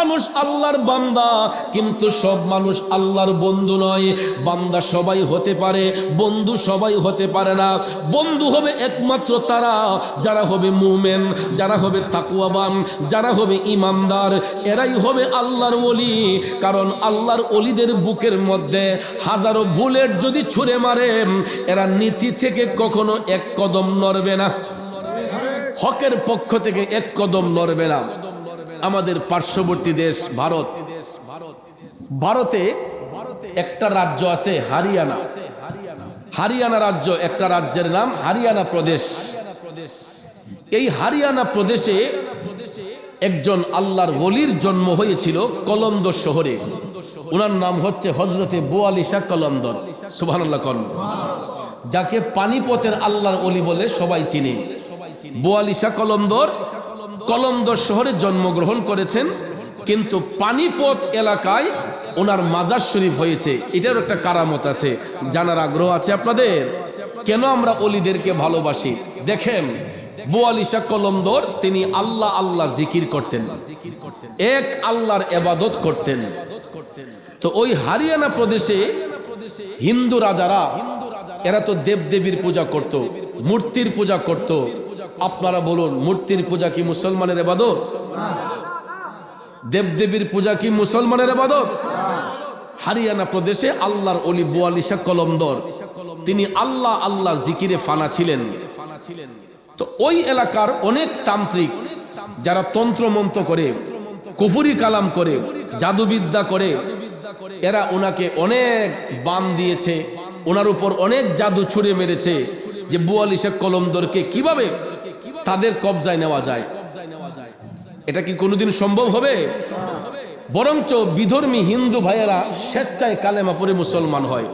মানুষ আল্লাহর বান্দা, কিন্তু সব মানুষ আল্লাহর বন্ধু নয়। বান্দা সবাই হতে পারে, বন্ধু সবাই হতে পারে না। বন্ধু হবে একমাত্র তারা যারা হবে মুমিন, যারা হবে তাকওয়াবান, যারা হবে ইমানদার, এরাই হবে আল্লাহর ওলি। কারণ আল্লাহর ওলিদের বুকের মধ্যে হাজারো বুলেট যদি ছুঁড়ে মারে, এরা নীতি থেকে কখনো এক কদম নড়বে না, হকের পক্ষ থেকে এক কদম নড়বে না। আমাদের পার্শ্ববর্তী দেশ ভারত, ভারতে একটা রাজ্য আছে হরিয়ানা। হরিয়ানা রাজ্য, একটা রাজ্যের নাম হরিয়ানা প্রদেশ। এই হরিয়ানা প্রদেশে একজন আল্লাহর ওলির জন্ম হয়েছিল কলন্দর শহরে। ওনার নাম হচ্ছে হযরতে বোয়ালি শাহ কলন্দর। সুবহানাল্লাহ। যাকে পানিপথের আল্লাহর ওলি বলে সবাই চিনে। বোয়ালি শাহ কলন্দর কলন্দর শহরে জন্মগ্রহণ করেছেন, কিন্তু পানিপথ এলাকায় ওনার মাজার শরীফ হয়েছে। এটার একটা কারামত আছে, জানার আগ্রহ আছে আপনাদের? কেন আমরা ওলিদেরকে ভালোবাসি দেখেন। বোয়ালি শাহ কলন্দর তিনি আল্লাহ আল্লাহ জিকির করতেন, এক আল্লাহর ইবাদত করতেন। তো ওই হরিয়ানা প্রদেশে হিন্দু রাজারা, এরা তো দেবদেবীর পূজা করত, মূর্তির পূজা করত। আপনারা বলুন, মূর্তির পূজা কি মুসলমানের ইবাদত? দেবদেবীর পূজা কি মুসলমানের ইবাদত? হরিয়ানা প্রদেশে আল্লাহর ওলি বোয়ালি শাহ কলন্দর তিনি আল্লাহ আল্লাহ জিকিরে ফানা ছিলেন। তো ওই এলাকার অনেক তান্ত্রিক যারা তন্ত্র মন্ত্র করে, কুফরি কালাম করে, জাদুবিদ্যা করে, এরা ওনাকে অনেক বান দিয়েছে, ওনার উপর অনেক জাদু ছুঁড়ে মেরেছে যে বোয়ালি শাহ কলন্দরকে কিভাবে তাদের কবজায় নেওয়া যায়। এটা কি কোনোদিন সম্ভব হবে? বরঞ্চ বিধর্মী হিন্দু ভাইয়েরা স্বেচ্ছায় কালেমা পড়ে মুসলমান হয়।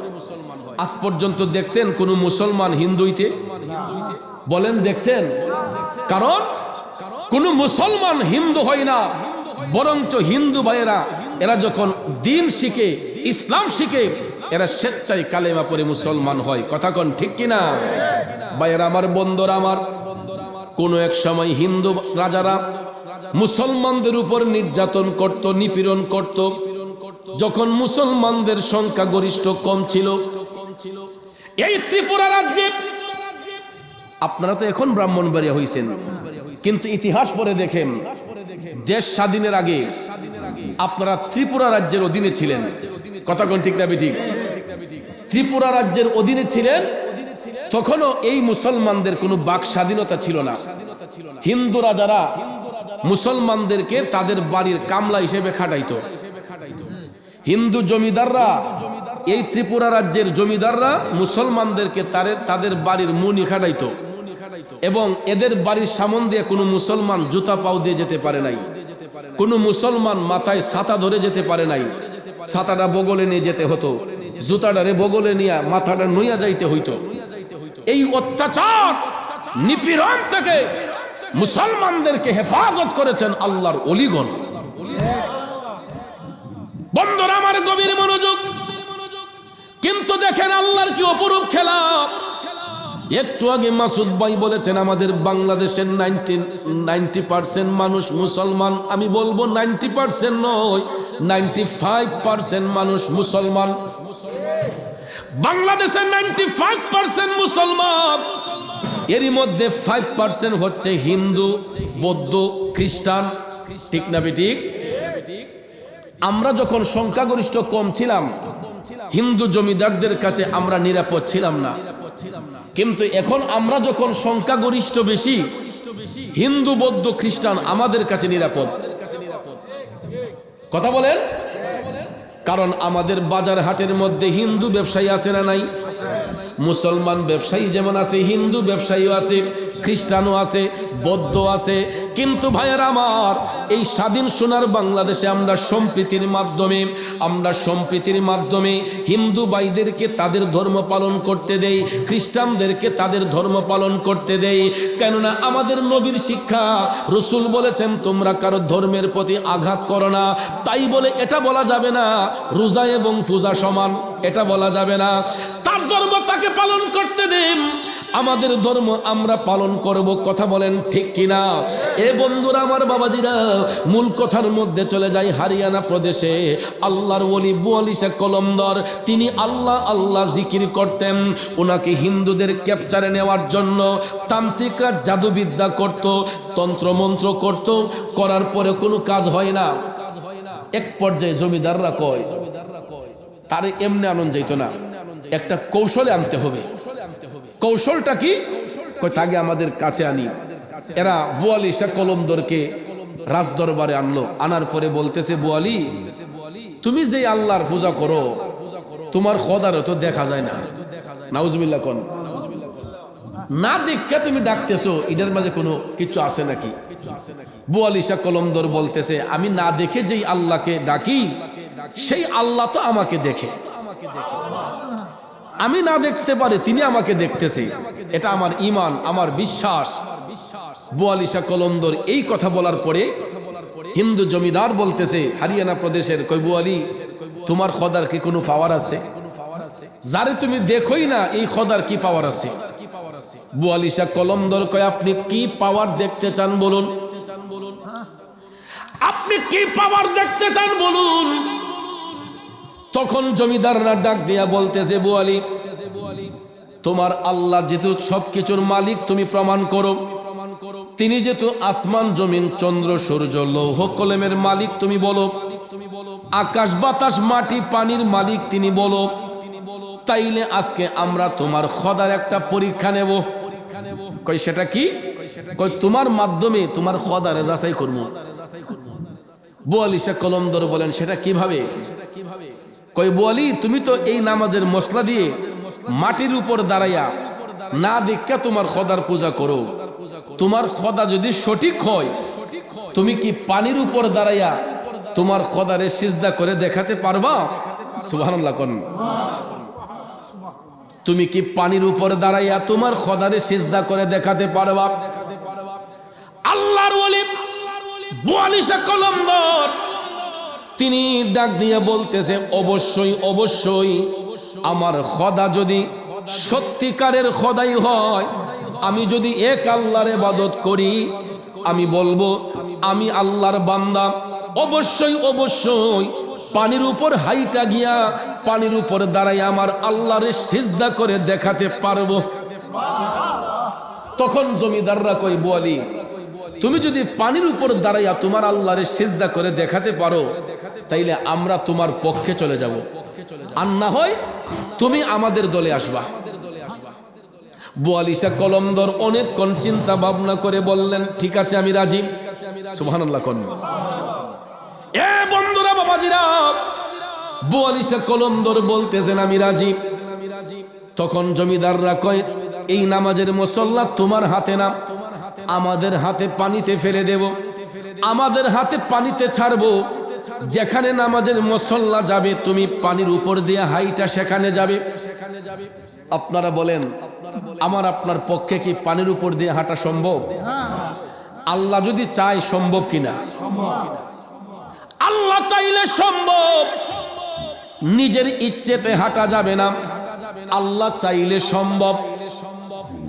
আজ পর্যন্ত দেখছেন কোন মুসলমান হিন্দুইতে? বলেন দেখছেন? কারণ কোন মুসলমান হিন্দু হয় না, বরঞ্চ হিন্দু ভাইয়েরা এরা যখন দিন শিখে, ইসলাম শিখে, এরা স্বেচ্ছায় কালেমা পড়ে মুসলমান হয়। কথা কোন ঠিক কিনা? ভাইয়েরা আমার, বন্ধুরা আমার, কোন এক সময় হিন্দু রাজারা মুসলমানদের উপর নির্যাতন করত, নিপীড়ন করত। যখন মুসলমানদের সংখ্যা গরিষ্ঠ কম ছিল, এই ত্রিপুরা রাজ্যে, আপনারা তো এখন ব্রাহ্মণবাড়িয়া হইছেন, কিন্তু ইতিহাস পড়ে দেখেন, দেশ স্বাধীনের আগে আপনারা ত্রিপুরা রাজ্যের অধীনে ছিলেন। কথা কোন ঠিক না বেঠিক? ত্রিপুরা রাজ্যের অধীনে ছিলেন, তখনও এই মুসলমানদের কোনো বাক স্বাধীনতা ছিল না। হিন্দু রাজারা মুসলমানদেরকে তাদের বাড়ির কামলা হিসেবে খাটাইতো। হিন্দু জমিদাররা, এই ত্রিপুরা রাজ্যের জমিদাররা মুসলমানদেরকে তাদের বাড়ির মুনি খাটাইতো, এবং এদের বাড়ির সামন দিয়ে কোনো মুসলমান জুতা পাও দিয়ে যেতে পারে নাই, কোনো মুসলমান মাথায় ছাতা ধরে যেতে পারে নাই। ছাতাটা বগলে নিয়ে যেতে হতো, জুতাটারে বগলে নিয়ে মাথাটা নুইয়া যাইতে হইতো। এই অত্যাচার নিপীড়ন থেকে মুসলমানদেরকে হেফাজত করেছেন আল্লাহর ওলিগণ। বন্ধুরা আমার, গভীর মনোযোগ। কিন্তু দেখেন আল্লাহর কি অপরূপ খেলা। একটু আগে মাসুদ ভাই বলেছেন আমাদের বাংলাদেশের 90% মানুষ মুসলমান। আমি বলবো 90% নয়, 95% মানুষ মুসলমান। বাংলাদেশের 95% মুসলমান, এরই মধ্যে 5% হচ্ছে হিন্দু, বৌদ্ধ, খ্রিস্টান। ঠিক না বেঠিক? আমরা যখন সংখ্যাগরিষ্ঠ কম ছিলাম, হিন্দু জমিদারদের কাছে আমরা নিরাপদ ছিলাম না। কিন্তু এখন আমরা যখন সংখ্যাগরিষ্ঠ বেশি, হিন্দু, বৌদ্ধ, খ্রিস্টান আমাদের কাছে নিরাপদ। কথা বলেন? কারণ আমাদের বাজার হাটের মধ্যে হিন্দু ব্যবসায়ী আছে না নাই? মুসলমান ব্যবসায়ী যেমন আছে, হিন্দু ব্যবসায়ীও আছে, খ্রিস্টানও আছে, বৌদ্ধ আছে। কিন্তু ভাইয়েরা আমার, এই স্বাধীন সোনার বাংলাদেশে আমরা সম্প্রীতির মাধ্যমে হিন্দু ভাইদেরকে তাদের ধর্ম পালন করতে দেই, খ্রিস্টানদেরকে তাদের ধর্ম পালন করতে দেই। কেননা আমাদের নবীর শিক্ষা, রসুল বলেছেন তোমরা কারো ধর্মের প্রতি আঘাত করো না। তাই বলে এটা বলা যাবে না রোজা এবং পূজা সমান, এটা বলা যাবে না। তার ধর্ম তাকে পালন করতে দিন, আমাদের ধর্ম আমরা পালন করব, কথা বলেন ঠিক কিনা? এ বন্ধুরা আমার, বাবাজিরা, মূল কথার মধ্যে চলে যাই। হারিয়ানা প্রদেশে আল্লাহর ওলি বুয়ালি শাহ কলমদর, তিনি আল্লাহ আল্লাহ জিকির করতেন। ওনাকে হিন্দুদের ক্যাপচারে নেওয়ার জন্য তান্ত্রিকরা জাদুবিদ্যা করত, তন্ত্রমন্ত্র করত, করার পরে কোনো কাজ হয় না। এক পর্যায়ে জমিদাররা কয় তারে এমনি আনন্দ যাইত না, একটা কৌশলে আনতে হবে। কৌশলটা কি? কয় তাকে আমাদের কাছে আনি। এরা বুয়ালি শাহ কলমদরকে রাজদরবারে আনলো। আনার পরে বলতেছে, বুয়ালি, তুমি যে আল্লাহর পূজা করো, তোমার খোদারও তো দেখা যায় না। নাউজুবিল্লাহ কোন না দেখে তুমি ডাকতেছো, এটার মাঝে কোনো কিছু আছে নাকি? বুয়ালি শাহ কলমদর বলতেছে, আমি না দেখে যেই আল্লাহকে ডাকি, সেই আল্লাহ তো আমাকে দেখে। আমি না দেখতে পারি, তিনি আমাকে দেখতেছে। এটা আমার ঈমান, আমার বিশ্বাস। বুয়ালি শাহ কলমদর এই কথা বলার পরে হিন্দু জমিদার বলতেছে হারিয়ানা প্রদেশের, কই বুয়ালি, তোমার খোদার কি কোনো পাওয়ার আছে? যারে তুমি দেখোই না, এই খোদার কি পাওয়ার আছে? বুয়ালি শাহ কলমদর কয়, আপনি কি পাওয়ার দেখতে চান বলুন? আপনি কি পাওয়ার দেখতে চান বলুন? তখন জমিদাররা ডাক দিয়া বলতেছে, বুয়ালি, তোমার আল্লাহ যেহেতু সবকিছুর মালিক, তুমি প্রমাণ করো। তিনি যেহেতু আসমান জমিন চন্দ্র সূর্য লৌহ কলমের মালিক, তুমি বলো। আকাশ বাতাস মাটি পানির মালিক তিনি বলো। তাইলে আজকে আমরা তোমার খোদার একটা পরীক্ষা নেব। কই সেটা কি? কই তোমার মাধ্যমে তোমার খোদারে যাচাই করব। বুয়ালি শাহ কলমদর বলেন, সেটা কিভাবে? কই বুয়ালি, তুমি তো এই নামাজের মশলা দিয়ে মাটির উপর দাঁড়াইয়া না দেখা তোমার খোদার পূজা করো। তোমার খোদা যদি সঠিক হয়, তুমি কি পানির উপর দাঁড়াইয়া তোমার খোদারে সিজদা করে দেখাতে পারবা? সুবহানাল্লাহ কোন। তুমি কি পানির উপর দাঁড়াইয়া তোমার খোদারে সিজদা করে দেখাতে পারবা? আল্লাহর ওলি বুয়ালি শাহ কলমদর তিনি ডাক দিয়ে বলতেছে, অবশ্যই অবশ্যই আমার খোদা যদি সত্যিকারের খোদাই হয়, আমি যদি এক আল্লাহর ইবাদত করি, আমি বলবো আমি আল্লাহর বান্দা, অবশ্যই অবশ্যই পানির উপর হাইটা গিয়া পানির উপর দাঁড়াই আমার আল্লাহরে সিজদা করে দেখাতে পারবো। তখন জমিদাররা কই, বুয়ালি, তুমি যদি পানির উপর দাঁড়াইয়া তোমার আল্লাহরে সিজদা করে দেখাতে পারো, তাইলে আমরা তোমার পক্ষে চলে যাব, আর না হয় তুমি আমাদের দলে আসবা। বুয়ালি শাহ কলমদর অনেকক্ষণ চিন্তা ভাবনা করে বললেন, ঠিক আছে, আমি রাজি। সুবহানাল্লাহ কোন। এ বন্ধুরা, বাবাজিরা, বুয়ালি শাহ কলমদর বলতেছেন আমি রাজি। তখন জমিদাররা কয়, এই নামাজের মুসল্লা তোমার হাতে না, আমাদের হাতে পানিতে ফেলে দেব, আমাদের হাতে পানিতে ছাড়বো। যেখানে নামাজের মুসল্লা যাবে, তুমি পানির উপর দিয়ে হাইটা সেখানে যাবে। আপনারা বলেন, আমার আপনার পক্ষে কি পানির উপর দিয়ে হাঁটা সম্ভব? আল্লাহ যদি চায় সম্ভব কিনা? আল্লাহ চাইলে সম্ভব। নিজের ইচ্ছেতে হাঁটা যাবে না, আল্লাহ চাইলে সম্ভব।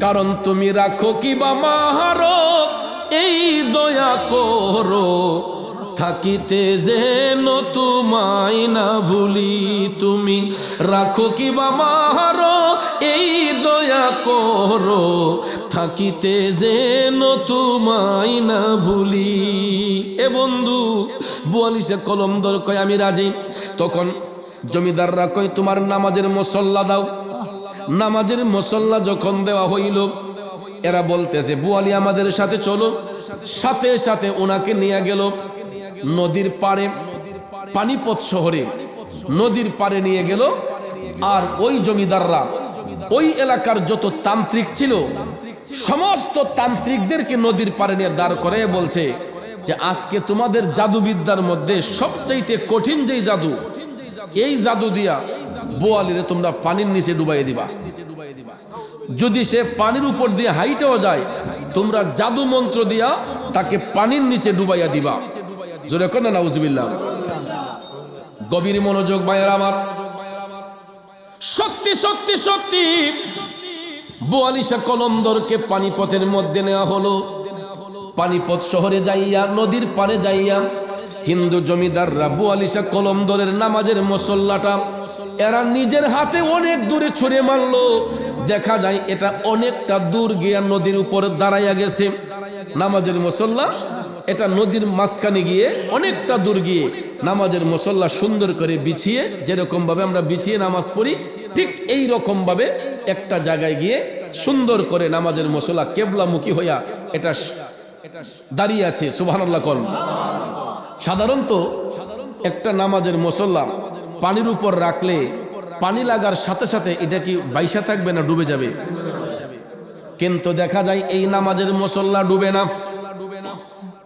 কারণ তুমি রাখো কি বা মাহারো, এই দয়া করো, থাকিতে যেন তোমায় না ভুলি। তুমি রাখো কি বা মাহারো, এই দয়া করো, থাকিতে যেন তোমায় না ভুলি। এ বন্ধু, বুয়ালি শাহ কলমদর কয়, আমি রাজি। তখন জমিদাররা কয়, তোমার নামাজের মুসল্লা দাও। নামাজের মুসল্লা যখন দেওয়া হইল, এরা বলতেছে, বুয়ালি আমাদের সাথে চলো। সাথে সাথে ওনাকে নিয়ে গেল নদীর পাড়ে, পানিপত শহরে নদীর পাড়ে নিয়ে গেল। আর ওই জমিদাররা, ওই এলাকার যত তান্ত্রিক ছিল, সমস্ত তান্ত্রিকদেরকে নদীর পাড়ে নিয়ে দাঁড় করে বলছে যে আজকে তোমাদের জাদুবিদ্যার মধ্যে সবচাইতে কঠিন যেই জাদু, এই জাদু দিয়া বোয়ালিরে তোমরা পানির নিচে ডুবাই দিবা। যদি সে পানির উপর দিয়ে হাইটেও যায়, তোমরা জাদু মন্ত্র দিয়া তাকে পানির নিচে ডুবাইয়া দিবা। জোরে কর না নাউজুবিল্লাহ। গভীর মনোযোগ ভাইয়ের আমার। সত্যি সত্যি সত্যি বোয়ালিশা কলমদরকে পানিপথের মধ্যে নেওয়া হলো। পানিপথ শহরে যাইয়া নদীর পাড়ে যাইয়া হিন্দু জমিদাররা বোয়ালিশা কলমদরের নামাজের মুসল্লাটা এরা নিজের হাতে অনেক দূরে ছুঁড়ে মারলো। দেখা যায় এটা অনেকটা দূর গিয়া নদীর উপর দাঁড়াইয়া গেছে। নামাজের মুসল্লা এটা নদীর মাঝখানে গিয়ে অনেকটা দূর গিয়ে নামাজের মুসল্লা সুন্দর করে বিছিয়ে, যেরকম ভাবে আমরা বিছিয়ে নামাজ পড়ি ঠিক এই রকম ভাবে একটা জায়গায় গিয়ে সুন্দর করে নামাজের মুসল্লা কেবলামুখী হইয়া এটা দাঁড়িয়ে আছে। সুবহানাল্লাহ কল। সাধারণত একটা নামাজের মুসল্লা পানির উপর রাখলে পানি লাগার সাথে সাথে এটা কি বাইসা থাকবে না ডুবে যাবে? কিন্তু দেখা যায় এই নামাজের মুসল্লা ডুবে না।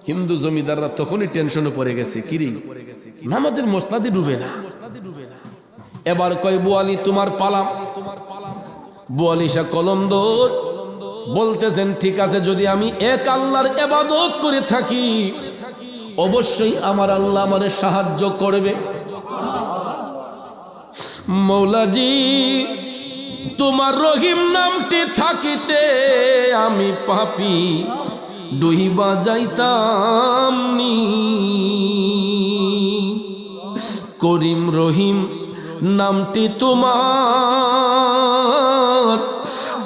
হিন্দু জমিদাররা তখনই টেনশনে পড়ে গেছে, কিরি নামাজের মুসল্লাদি ডুবে না। এবার কয় বোয়ালি তোমার পালা। বোয়ালিশা কলমদর বলতেছেন ঠিক আছে, যদি আমি এক আল্লাহর ইবাদত করে থাকি অবশ্যই আমার আল্লাহ আমারে সাহায্য করবে। মৌলাজি তোমার রহিম নামটি থাকিতে আমি পাপী ডুইবা যাইতাম নি। করিম রহিম নামটি তোমার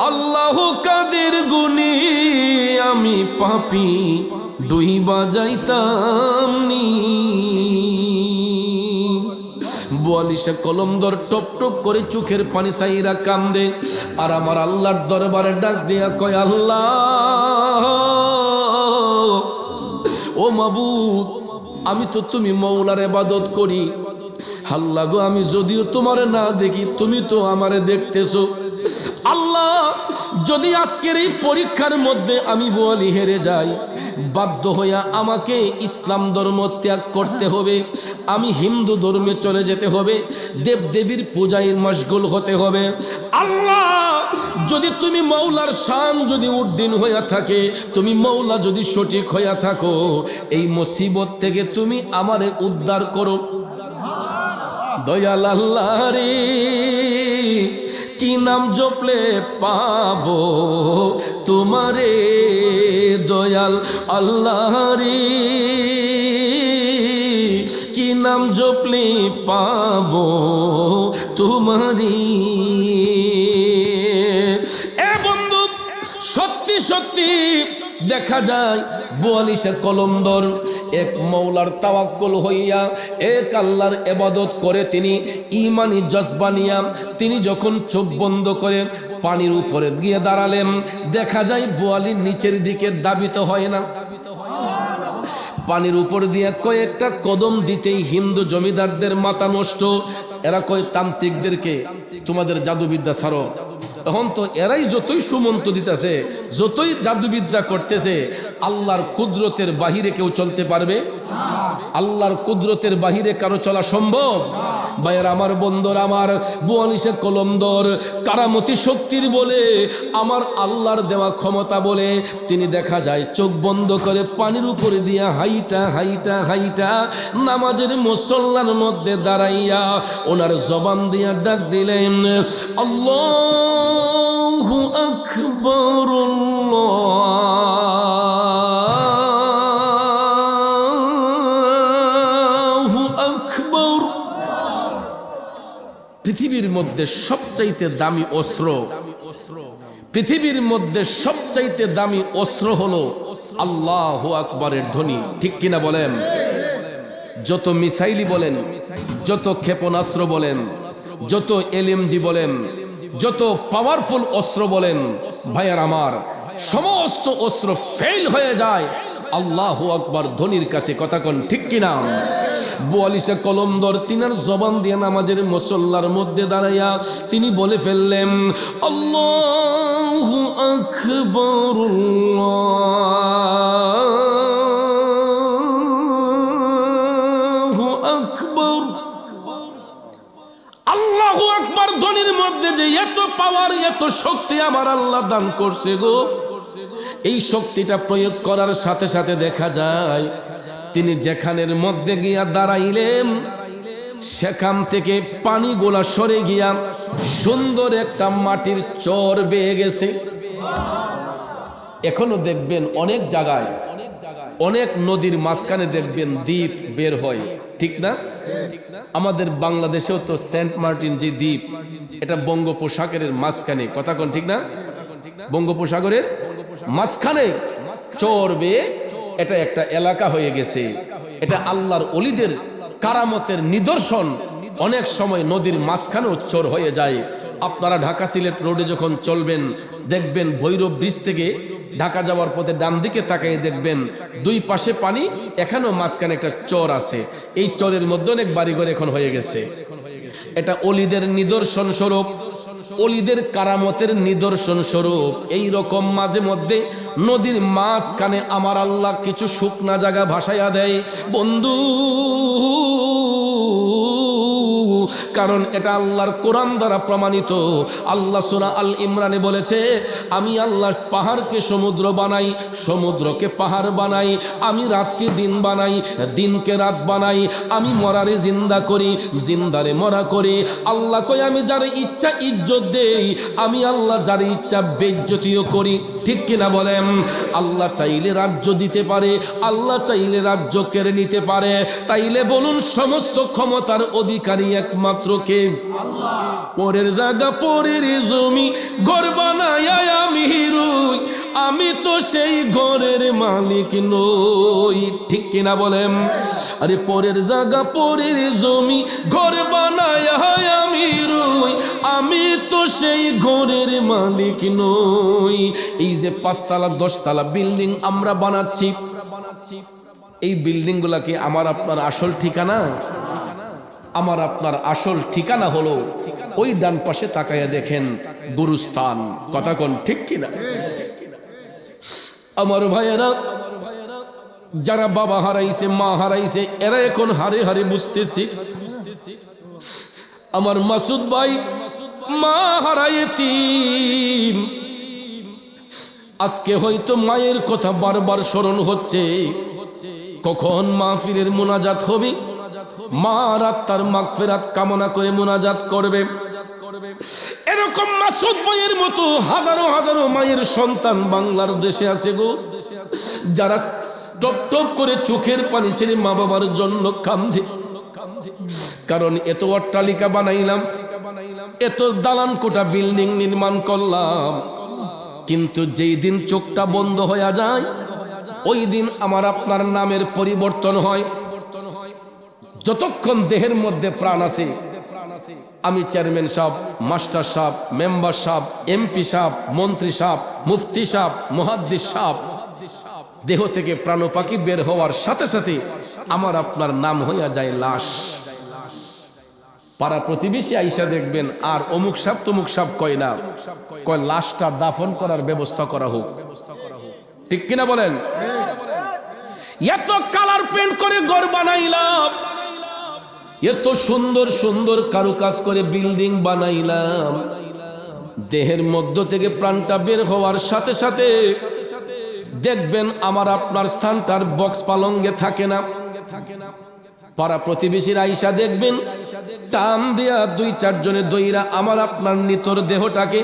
আল্লাহ কাদের গুণী আমি পাপী ডুইবা যাইতাম নি। বোয়ালিশা কলমদর টপ টপ করে চোখের পানি চাইরা কান্দে আর আমার আল্লাহর দরবারে ডাক দিয়া কয়, আল্লাহ ও মাবুদ, আমি তো তুমি মওলার ইবাদত করি। আল্লাহ গো, আমি যদিও তোমারে না দেখি তুমি তো আমারে দেখতেছো। আল্লাহ, যদি আজকের এই পরীক্ষার মধ্যে আমি বোয়ালি হেরে যাই, বাধ্য হইয়া আমাকে ইসলাম ধর্ম ত্যাগ করতে হবে, আমি হিন্দু ধর্মে চলে যেতে হবে, দেবদেবীর পূজায় মশগুল হতে হবে। আল্লাহ, যদি তুমি মওলার শান যদি উদ্দিন হইয়া থাকে, তুমি মওলা যদি সঠিক হইয়া থাকো, এই মুসিবত থেকে তুমি আমারে উদ্ধার করো। দয়াল আল্লাহ রে, কি নাম জপলে পাবো তোমারে, দয়াল আল্লাহ রে, কি নাম জপলে পাবো তোমারি। এ বন্ধু, সত্যি সত্যি দেখা যায় বোয়ালিশা কলমদর এক মওলার তাওয়াক্কুল হইয়া এক আল্লাহর ইবাদত করে তিনি ঈমানি জজবা নিয়া তিনি যখন চোখ বন্ধ করে পানির উপরে গিয়ে দাঁড়ালেন, দেখা যায় বোয়ালির নিচের দিকে দাবিত হয় না। পানির উপর দিয়ে কয়েকটা কদম দিতেই হিন্দু জমিদারদের মাথা নষ্ট। এরা কয় তান্ত্রিকদেরকে তোমাদের জাদুবিদ্যা ছাড়ো। তখন তো এরাই যতই সুমন্ত দিতেছে, যতই জাদুবিদ্যা করতেছে, আল্লাহর কুদরতের বাহিরে কেউ চলতে পারবে? আল্লাহর কুদরতের বাহিরে কারো চলা সম্ভব? ভাইয়ের আমার, বন্ধুর আমার, বোয়ালিশা কলমদর কারামতি শক্তির বলে, আমার আল্লাহর দেওয়া ক্ষমতা বলে তিনি দেখা যায় চোখ বন্ধ করে পানির উপরে দিয়া হাইটা হাইটা হাইটা নামাজের মুসল্লার মধ্যে দাঁড়াইয়া ওনার জবান দিয়া ডাক দিলেন, আল্লাহু আকবার, আল্লাহু আকবার। পৃথিবীর মধ্যে সবচাইতে দামি অস্ত্র, পৃথিবীর মধ্যে সবচাইতে দামি অস্ত্র হলো আল্লাহু আকবারের ধ্বনি। ঠিক কিনা বলেন? যত মিসাইলি বলেন, যত ক্ষেপণাস্ত্র বলেন, যত এলএমজি বলেন, যত পাওয়ারফুল অস্ত্র বলেন, ভাইয়ার আমার, সমস্ত অস্ত্র ফেল হয়ে যায় আল্লাহু আকবার ধ্বনির কাছে। কথা কোন ঠিক কিনা? বোয়ালিশা কলমদর তিনার জবান দিয়ে নামাজের মুসল্লার মধ্যে দাঁড়াইয়া তিনি বলে ফেললেন, আল্লাহু আকবার, আল্লাহু আকবার। আল্লাহু আকবার ধ্বনির মধ্যে যে এত পাওয়ার, এত শক্তি আমার আল্লাহ দান করছে গো, এই শক্তিটা প্রয়োগ করার সাথে সাথে দেখা যায় তিনি যেখানের মধ্যে গিয়া দাঁড়াইলেন, সেখান থেকে পানিগুলা সরে গিয়া সুন্দর একটা মাটির চর বেয়ে গেছে। এখনো দেখবেন অনেক জায়গায়, অনেক নদীর মাঝখানে দেখবেন দ্বীপ বের হয়, ঠিক না? আমাদের বাংলাদেশেও তো সেন্ট মার্টিন যে দ্বীপ, এটা বঙ্গোপসাগরের মাঝখানে, কথা কোন ঠিক না? বঙ্গোপসাগরের মাঝখানে চর বেয়ে এটা একটা এলাকা হয়ে গেছে। এটা আল্লাহর ওলিদের কারামতের নিদর্শন। অনেক সময় নদীর মাঝখানেও চর হয়ে যায়। আপনারা ঢাকা সিলেট রোডে যখন চলবেন দেখবেন ভৈরব ব্রিজ থেকে ঢাকা যাওয়ার পথে ডান দিকে তাকিয়ে দেখবেন দুই পাশে পানি, এখানেও মাঝখানে একটা চর আছে। এই চরের মধ্যে অনেক বাড়িঘর এখন হয়ে গেছে। এটা অলিদের নিদর্শন স্বরূপ, অলিদের কারামতের নিদর্শন স্বরূপ। এই রকম মাঝে মধ্যে নদীর মাঝখানে আমার আল্লাহ কিছু শুকনা জায়গা ভাসাইয়া দেয় বন্ধু, কারণ এটা আল্লাহর কোরআন দ্বারা প্রমাণিত। আল্লাহ সূরা আল ইমরানে বলেছে, আমি আল্লাহ পাহাড়কে সমুদ্র বানাই, সমুদ্রকে পাহাড় বানাই, আমি রাতকে দিন বানাই, দিনকে রাত বানাই, আমি মরারে জিন্দা করি, জিন্দারে মরা করি। আল্লাহ কয় আমি যার ইচ্ছা ইজ্জত দেই, আমি আল্লাহ যার ইচ্ছা বেইজ্জতিও করি, ঠিক কিনা বলেন? আল্লাহ চাইলে রাজ্য দিতে পারে, আল্লাহ চাইলে রাজ্য কেড়ে নিতে পারে। তাইলে বলুন সমস্ত ক্ষমতার অধিকারী একমাত্র কে? আল্লাহ। পরের জায়গা পরের জমি ঘর বানায় আমি রই, আমি তো সেই ঘরের মালিক নই, ঠিক কিনা বলেন? আরে পরের জায়গা পরের জমি ঘর বানায় আমি রই, আমি তো সেই ঘরের মালিক নই। এই যে 5 তলা 10 তলা বিল্ডিং আমরা বানাচ্ছি, এই বিল্ডিং গুলা কি আমার আপনার আসল ঠিকানা? আমার আপনার আসল ঠিকানা হলো ওই ডান পাশে তাকায়া দেখেন গুরুস্থান, কথা কোন ঠিক কিনা? আমার ভাইয়েরা, যারা বাবা হারাইছে, মা হারাইছে, এরা এখন হারে হারে বুঝতেছি। আমার মাসুদ ভাই মা হারাইতিম, আজকে হয়তো মায়ের কথা বারবার স্মরণ হচ্ছে। কখন মাহফিলের মুনাজাত হবে, মা আত্মার মাগফিরাত কামনা করে মুনাজাত করবে। এরকম মাসুদ ভাইয়ের মতো হাজারো হাজারো মায়ের সন্তান বাংলার দেশে আছে গো, যারা টপ টপ করে চোখের পানি ছেড়ে মা বাবার জন্য কান্দে। কারণ এত অট্টালিকা বানাইলাম, এত দালান কোটা বিল্ডিং নির্মাণ করলাম, কিন্তু যেই দিন চোখটা বন্ধ হয়ে যায় ওই দিন আমার আপনার নামের পরিবর্তন হয়। যতক্ষণ দেহের মধ্যে প্রাণ আছে, আমি চেয়ারম্যান সাহেব, মাস্টার সাহেব, মেম্বার সাহেব, এমপি সাহেব, মন্ত্রী সাহেব, মুফতি সাহেব, মুহাদ্দিস সাহেব, দেহ থেকে প্রাণ পাখি বের হওয়ার সাথে সাথে আমার আপনার নাম হইয়া যায় লাশ। পাড়া প্রতিবেশী আইসা দেখবেন আর অমুক সাহেব তমুক সাহেব কয় না, কয় লাশটা দাফন করার ব্যবস্থা করা হোক, ঠিক কিনা বলেন? এত কালার পেন্ট করে ঘর বানাইলাম, এত সুন্দর সুন্দর কারুকাজ করে বিল্ডিং বানাইলাম, দেহের মধ্য থেকে প্রাণটা বের হওয়ার সাথে সাথে দেখবেন আমার আপনার স্থানটার বক্স পালঙ্গে থাকে না। পাড়া প্রতিবেশীর আইসা দেখবেন টান দিয়া 2-4 জনে দইরা আমার আপনার নিতর দেহটাকে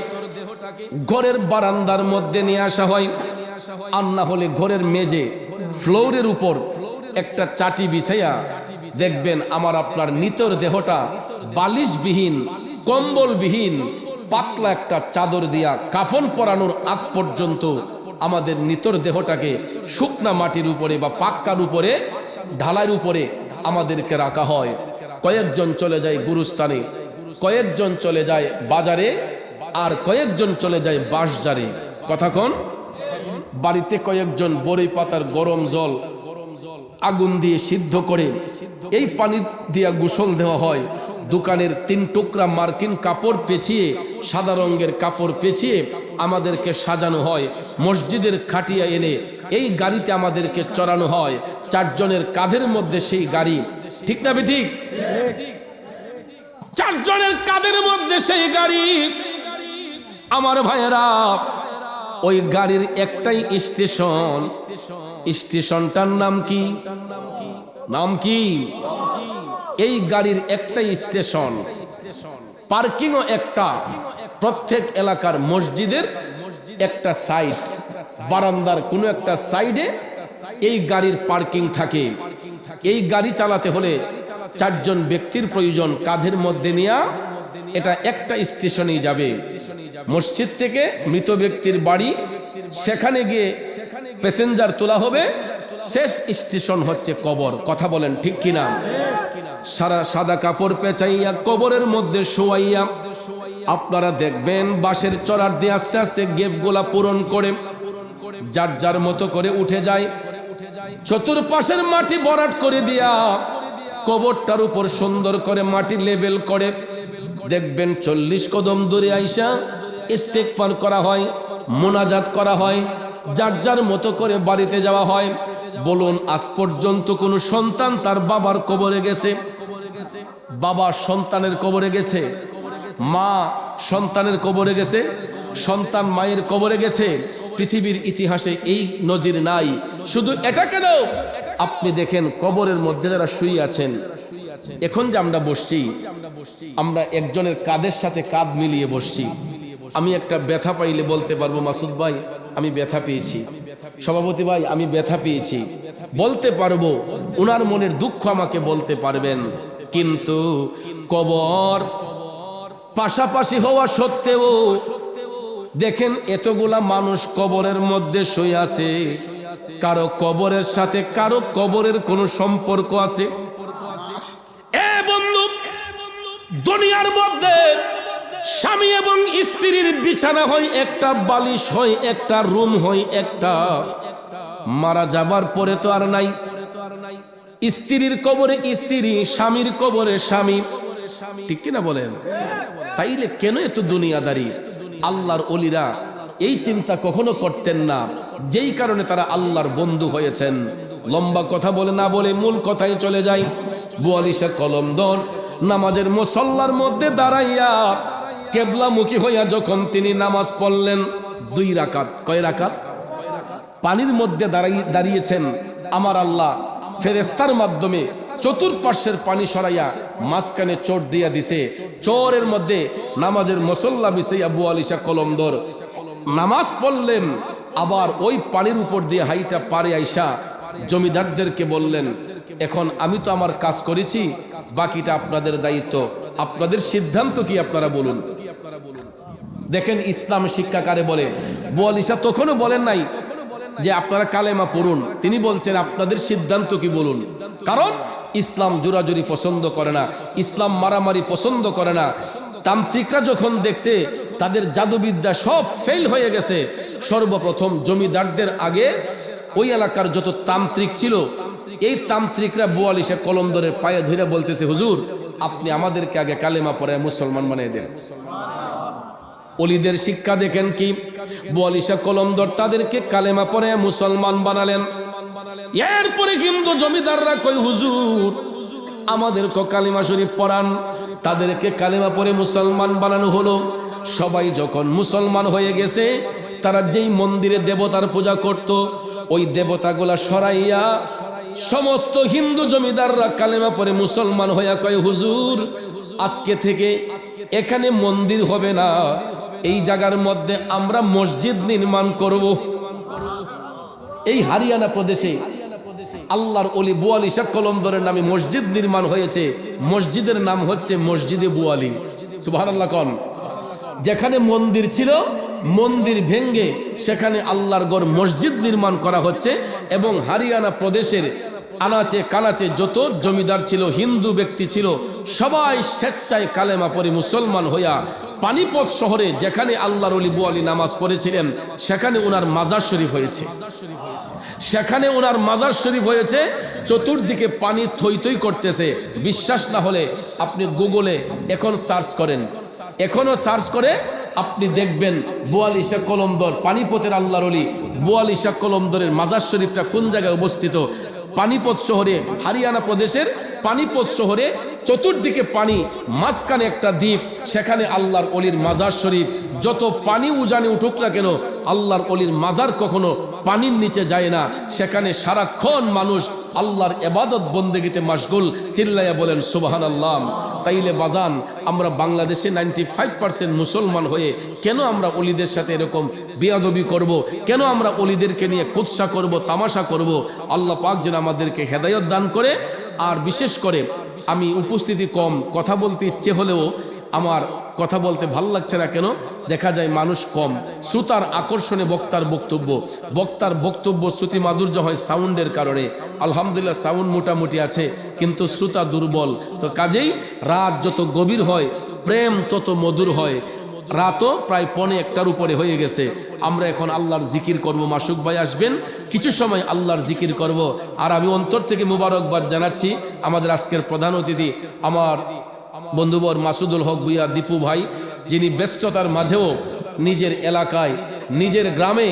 ঘরের বারান্দার মধ্যে নিয়ে আসা হয়। আর না হলে ঘরের মেঝে ফ্লোরের উপর একটা চাটি বিছাইয়া দেখবেন আমার আপনার নিতর দেহটা বালিশবিহীন, কম্বলবিহীন, পাতলা একটা চাদর দিয়া কাফন পরানোর আগ পর্যন্ত আমাদের নিতর দেহটাকে শুকনা মাটির উপরে বা পাক্কার উপরে, ঢালাইয়ের উপরে আমাদেরকে রাখা হয়। কয়েকজন চলে যায় গুরুস্থানে, কয়েকজন চলে যায় বাজারে, আর কয়েকজন চলে যায় বাঁশঝাড়ে। কথা কোন? বাড়িতে কয়েকজন বড়ই পাতার গরম জল আগুন দিয়ে সিদ্ধ করে এই পানি দিয়া গোসল দেওয়া হয়। দোকানের 3 টুকরা মার্কিন কাপড় পেঁচিয়ে, সাদা রঙের কাপড় পেঁচিয়ে আমাদেরকে সাজানো হয়। মসজিদের খাটিয়া এনে এই গাড়িতে আমাদেরকে চড়ানো হয়। 4 জনের কাঁধের মধ্যে সেই গাড়ি, ঠিক না বেঠিক? 4 জনের কাঁধের মধ্যে সেই গাড়ি। আমার ভাইয়েরা, ওই গাড়ির একটাই স্টেশন, স্টেশনটার নাম কি? নাম কি? এই গাড়ির একটাই স্টেশন, পার্কিংও একটা, প্রত্যেক এলাকার মসজিদের একটা সাইড, বারান্দার কোনো একটা সাইডে এই গাড়ির পার্কিং থাকে। এই গাড়ি চালাতে হলে 4 জন ব্যক্তির প্রয়োজন, কাঁধের মধ্যে নিয়ে এটা একটা স্টেশনেই যাবে। মসজিদ থেকে মৃত ব্যক্তির বাড়ি, সেখানে গিয়ে প্যাসেঞ্জার তোলা হবে, শেষ স্টেশন হচ্ছে কবর। কথা বলেন ঠিক কিনা? সাদা কাপড় পেঁচাইয়া কবরের মধ্যে শোয়াইয়া আপনারা দেখবেন বাঁশের চড়ার দিয়ে আস্তে আস্তে গেপগুলা পূরণ করে যার যার মতো করে উঠে যায়। চতুর্পাশের মাটি ভরাট করে দিয়া কবরটার উপর সুন্দর করে মাটি লেবেল করে দেখবেন 40 কদম দূরে আইসা ইস্তেগফার করা হয়, মোনাজাত করা হয়, যার যার মতো করে বাড়িতে যাওয়া হয়। বলুন, আজ পর্যন্ত কোন সন্তান তার বাবার কবরে গেছে? বাবা সন্তানের কবরে গেছে? মা সন্তানের কবরে গেছে? সন্তান মায়ের কবরে গেছে? পৃথিবীর ইতিহাসে এই নজির নাই। শুধু এটা কেন, আপনি দেখেন কবরের মধ্যে যারা শুয়ে আছেন, এখন যে আমরা বসছি, আমরা একজনের কাঁধের সাথে কাঁধ মিলিয়ে বসছি। আমি একটা ব্যথা পাইলে বলতে পারবো, মাসুদ ভাই আমি ব্যথা পেয়েছি, সভাপতি ভাই আমি ব্যথা পেয়েছি, বলতে পারবো। ওনার মনের দুঃখ আমাকে বলতে পারবেন। কিন্তু কবর পাশাপাশি হওয়া সত্ত্বেও দেখেন এতগুলা মানুষ কবরের মধ্যে শুয়ে আছে, কারো কবরের সাথে কারো কবরের কোনো সম্পর্ক আছে? এ বন্ধু, দুনিয়ার মধ্যে স্বামী এবং স্ত্রীর বিছানা হয় একটা, বালিশ হয় একটা, রুম হয় একটা। মারা যাবার পরে তো আর নাই। স্ত্রীর কবরে স্ত্রী, স্বামীর কবরে স্বামী, ঠিক কিনা বলেন? তাইলে কেন এত দুনিয়াদারি? আল্লাহর ওলিরা এই চিন্তা কখনো করতেন না, যেই কারণে তারা আল্লাহর বন্ধু হয়েছেন। লম্বা কথা বলে না বলে মূল কথায় চলে যায়। 42 কলমদর নামাজের মুসল্লার মধ্যে দাঁড়াইয়া কেবলামুখী হইয়া যখন তিনি নামাজ পড়লেন, 2 রাকাত, কয় রাকাত? পানির মধ্যে দাঁড়িয়েছেন। আমার আল্লাহ ফেরেশতার মাধ্যমে চতুর্পার্শ্বের পানি সরাইয়া মাঝখানে চোট দিয়া দিছে। চোরের মধ্যে নামাজের মুসল্লা বিছাইয়া 42 কলমদর নামাজ পড়লেন। আবার ওই পানির উপর দিয়ে হাইটা পারে আইসা জমিদারদেরকে বললেন, এখন আমি তো আমার কাজ করেছি, বাকিটা আপনাদের দায়িত্ব, আপনাদের সিদ্ধান্ত কি আপনারা বলুন। দেখেন ইসলাম শিক্ষা কারে বলে। 42 তখনও বলেন নাই যে আপনারা কালেমা পড়ুন, তিনি বলছেন আপনাদের সিদ্ধান্ত কি বলুন। কারণ ইসলাম জোরাজুরি পছন্দ করে না, ইসলাম মারামারি পছন্দ করে না। তান্ত্রিকরা যখন দেখছে তাদের জাদুবিদ্যা সব ফেল হয়ে গেছে, সর্বপ্রথম জমিদারদের আগে ওই এলাকার যত তান্ত্রিক ছিল, এই তান্ত্রিকরা 42 কলমদরের পায়ে ধরে বলতেছে, হুজুর আপনি আমাদেরকে আগে কালেমা পড়ায় মুসলমান বানিয়ে দেন। ওলিদের শিক্ষা দেখেন কি, 42 কলমদর তাদেরকে কালেমা পড়ায় মুসলমান বানালেন। এরপরে কিন্তু জমিদাররা কই, হুজুর আমাদেরকে কালেমা শরীফ পড়ান। তাদেরকে কালেমা পড়ে মুসলমান বানানো হলো। সবাই যখন মুসলমান হয়ে গেছে, তারা যেই মন্দিরে দেবতার পূজা করত, ওই দেবতাগুলা সরাইয়া সমস্ত হিন্দু জমিদাররা কালেমা পড়ে মুসলমান হইয়া কয়, হুজুর আজকে থেকে এখানে মন্দির হবে না, এই জায়গার মধ্যে আমরা মসজিদ নির্মাণ করব। এই হরিয়ানা প্রদেশে আল্লাহর ওলি 42 কলমদরের নামে মসজিদ নির্মাণ হয়েছে। মসজিদের নাম হচ্ছে মসজিদে বুয়ালি। সুবহানাল্লাহ কোন। যেখানে মন্দির ছিল, মন্দির ভেঙ্গে সেখানে আল্লাহর ঘর মসজিদ নির্মাণ করা হচ্ছে। এবং হরিয়ানা প্রদেশের আনাচে কানাচে যত জমিদার ছিল, হিন্দু ব্যক্তি ছিল, সবাই স্বেচ্ছায় কালেমা পড়ে মুসলমান হইয়া পানিপথ শহরে যেখানে আল্লাহর ওলি বুয়ালি নামাজ পড়েছিলেন, সেখানে ওনার মাজার শরীফ হয়েছে। সেখানে ওনার মাজার শরীফ হয়েছে। চতুর্দিকে পানি থই থই করতেছে। বিশ্বাস না হলে আপনি গুগলে এখন সার্চ করেন, এখনো সার্চ করে আপনি দেখবেন 42 কলমদর পানিপথের আল্লাহর ওলি 42 কলমদরের মাজার শরীফটা কোন জায়গায় অবস্থিত। পানিপথ শহরে হরিয়ানা প্রদেশের পানিপথ শহরে চতুর্দিকে পানি, মাঝখানে একটা দ্বীপ, সেখানে আল্লাহর অলির মাজার শরীফ। যত পানি উজানে উঠুক না কেন, আল্লাহর অলির মাজার কখনো পানির নিচে যায় না। সেখানে সারাক্ষণ মানুষ আল্লাহর ইবাদত বন্দেগীতে মাশগুল। চিল্লাইয়া বলেন সুবহানাল্লাহ। তাইলে বাজান, আমরা বাংলাদেশে 95% মুসলমান হয়ে কেন আমরা অলিদের সাথে এরকম বেয়াদবি করব? কেন আমরা অলিদেরকে নিয়ে কুৎসা করব, তামাশা করব? আল্লাহ পাক যেন আমাদেরকে হেদায়েত দান করে। আর বিশেষ করে আমি উপস্থিতি কম, কথা বলতে ইচ্ছে হলেও আমার কথা বলতে ভালো লাগছে না। কেন? দেখা যায় মানুষ কম, শ্রোতার আকর্ষণে বক্তার বক্তব্য শ্রুতি মাধুর্য হয় সাউন্ডের কারণে। আলহামদুলিল্লাহ সাউন্ড মোটামুটি আছে, কিন্তু শ্রোতা দুর্বল। তো কাজেই রাত যত গভীর হয়, প্রেম তত মধুর হয়। রাতও প্রায় 1:45টার উপরে হয়ে গেছে। আমরা এখন আল্লাহর জিকির করব। মাসুক ভাই আসবেন, কিছু সময় আল্লাহর জিকির করব। আর আমি অন্তর থেকে মুবারকবাদ জানাচ্ছি আমাদের আজকের প্রধান অতিথি, আমার বন্ধুবর মাসুদুল হক ভুইয়া দীপু ভাই, যিনি ব্যস্ততার মাঝেও নিজের এলাকায়, নিজের গ্রামে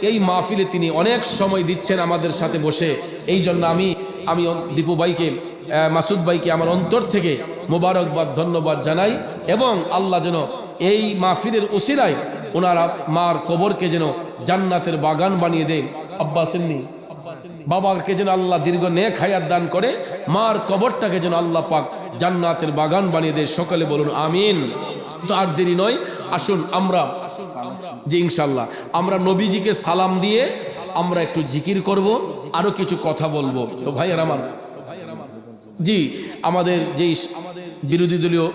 এই মাহফিলে তিনি অনেক সময় দিচ্ছেন আমাদের সাথে বসে। এই জন্য আমি দীপু ভাইকে, মাসুদ ভাইকে আমার অন্তর থেকে মোবারকবাদ, ধন্যবাদ জানাই। এবং আল্লাহ যেন এই মাহফিলের উসিলায় ওনারা মার কবরকে যেন জান্নাতের বাগান বানিয়ে দেয়। আব্বা সিন্নি বাবাকে যেন আল্লাহ দীর্ঘ নেক হায়াত দান করে, মার কবরটাকে যেন আল্লাহ পাক জান্নাতের বাগান বানিয়ে দেয়। সকলে বলুন আমিন। তো আর দেরি নয়, আসুন আমরা যে ইনশাল্লাহ আমরা নবীজিকে সালাম দিয়ে আমরা একটু জিকির করব, আরো কিছু কথা বলবো। তো ভাইয়ার আমার, জি, আমাদের যেই বিরোধী দলীয়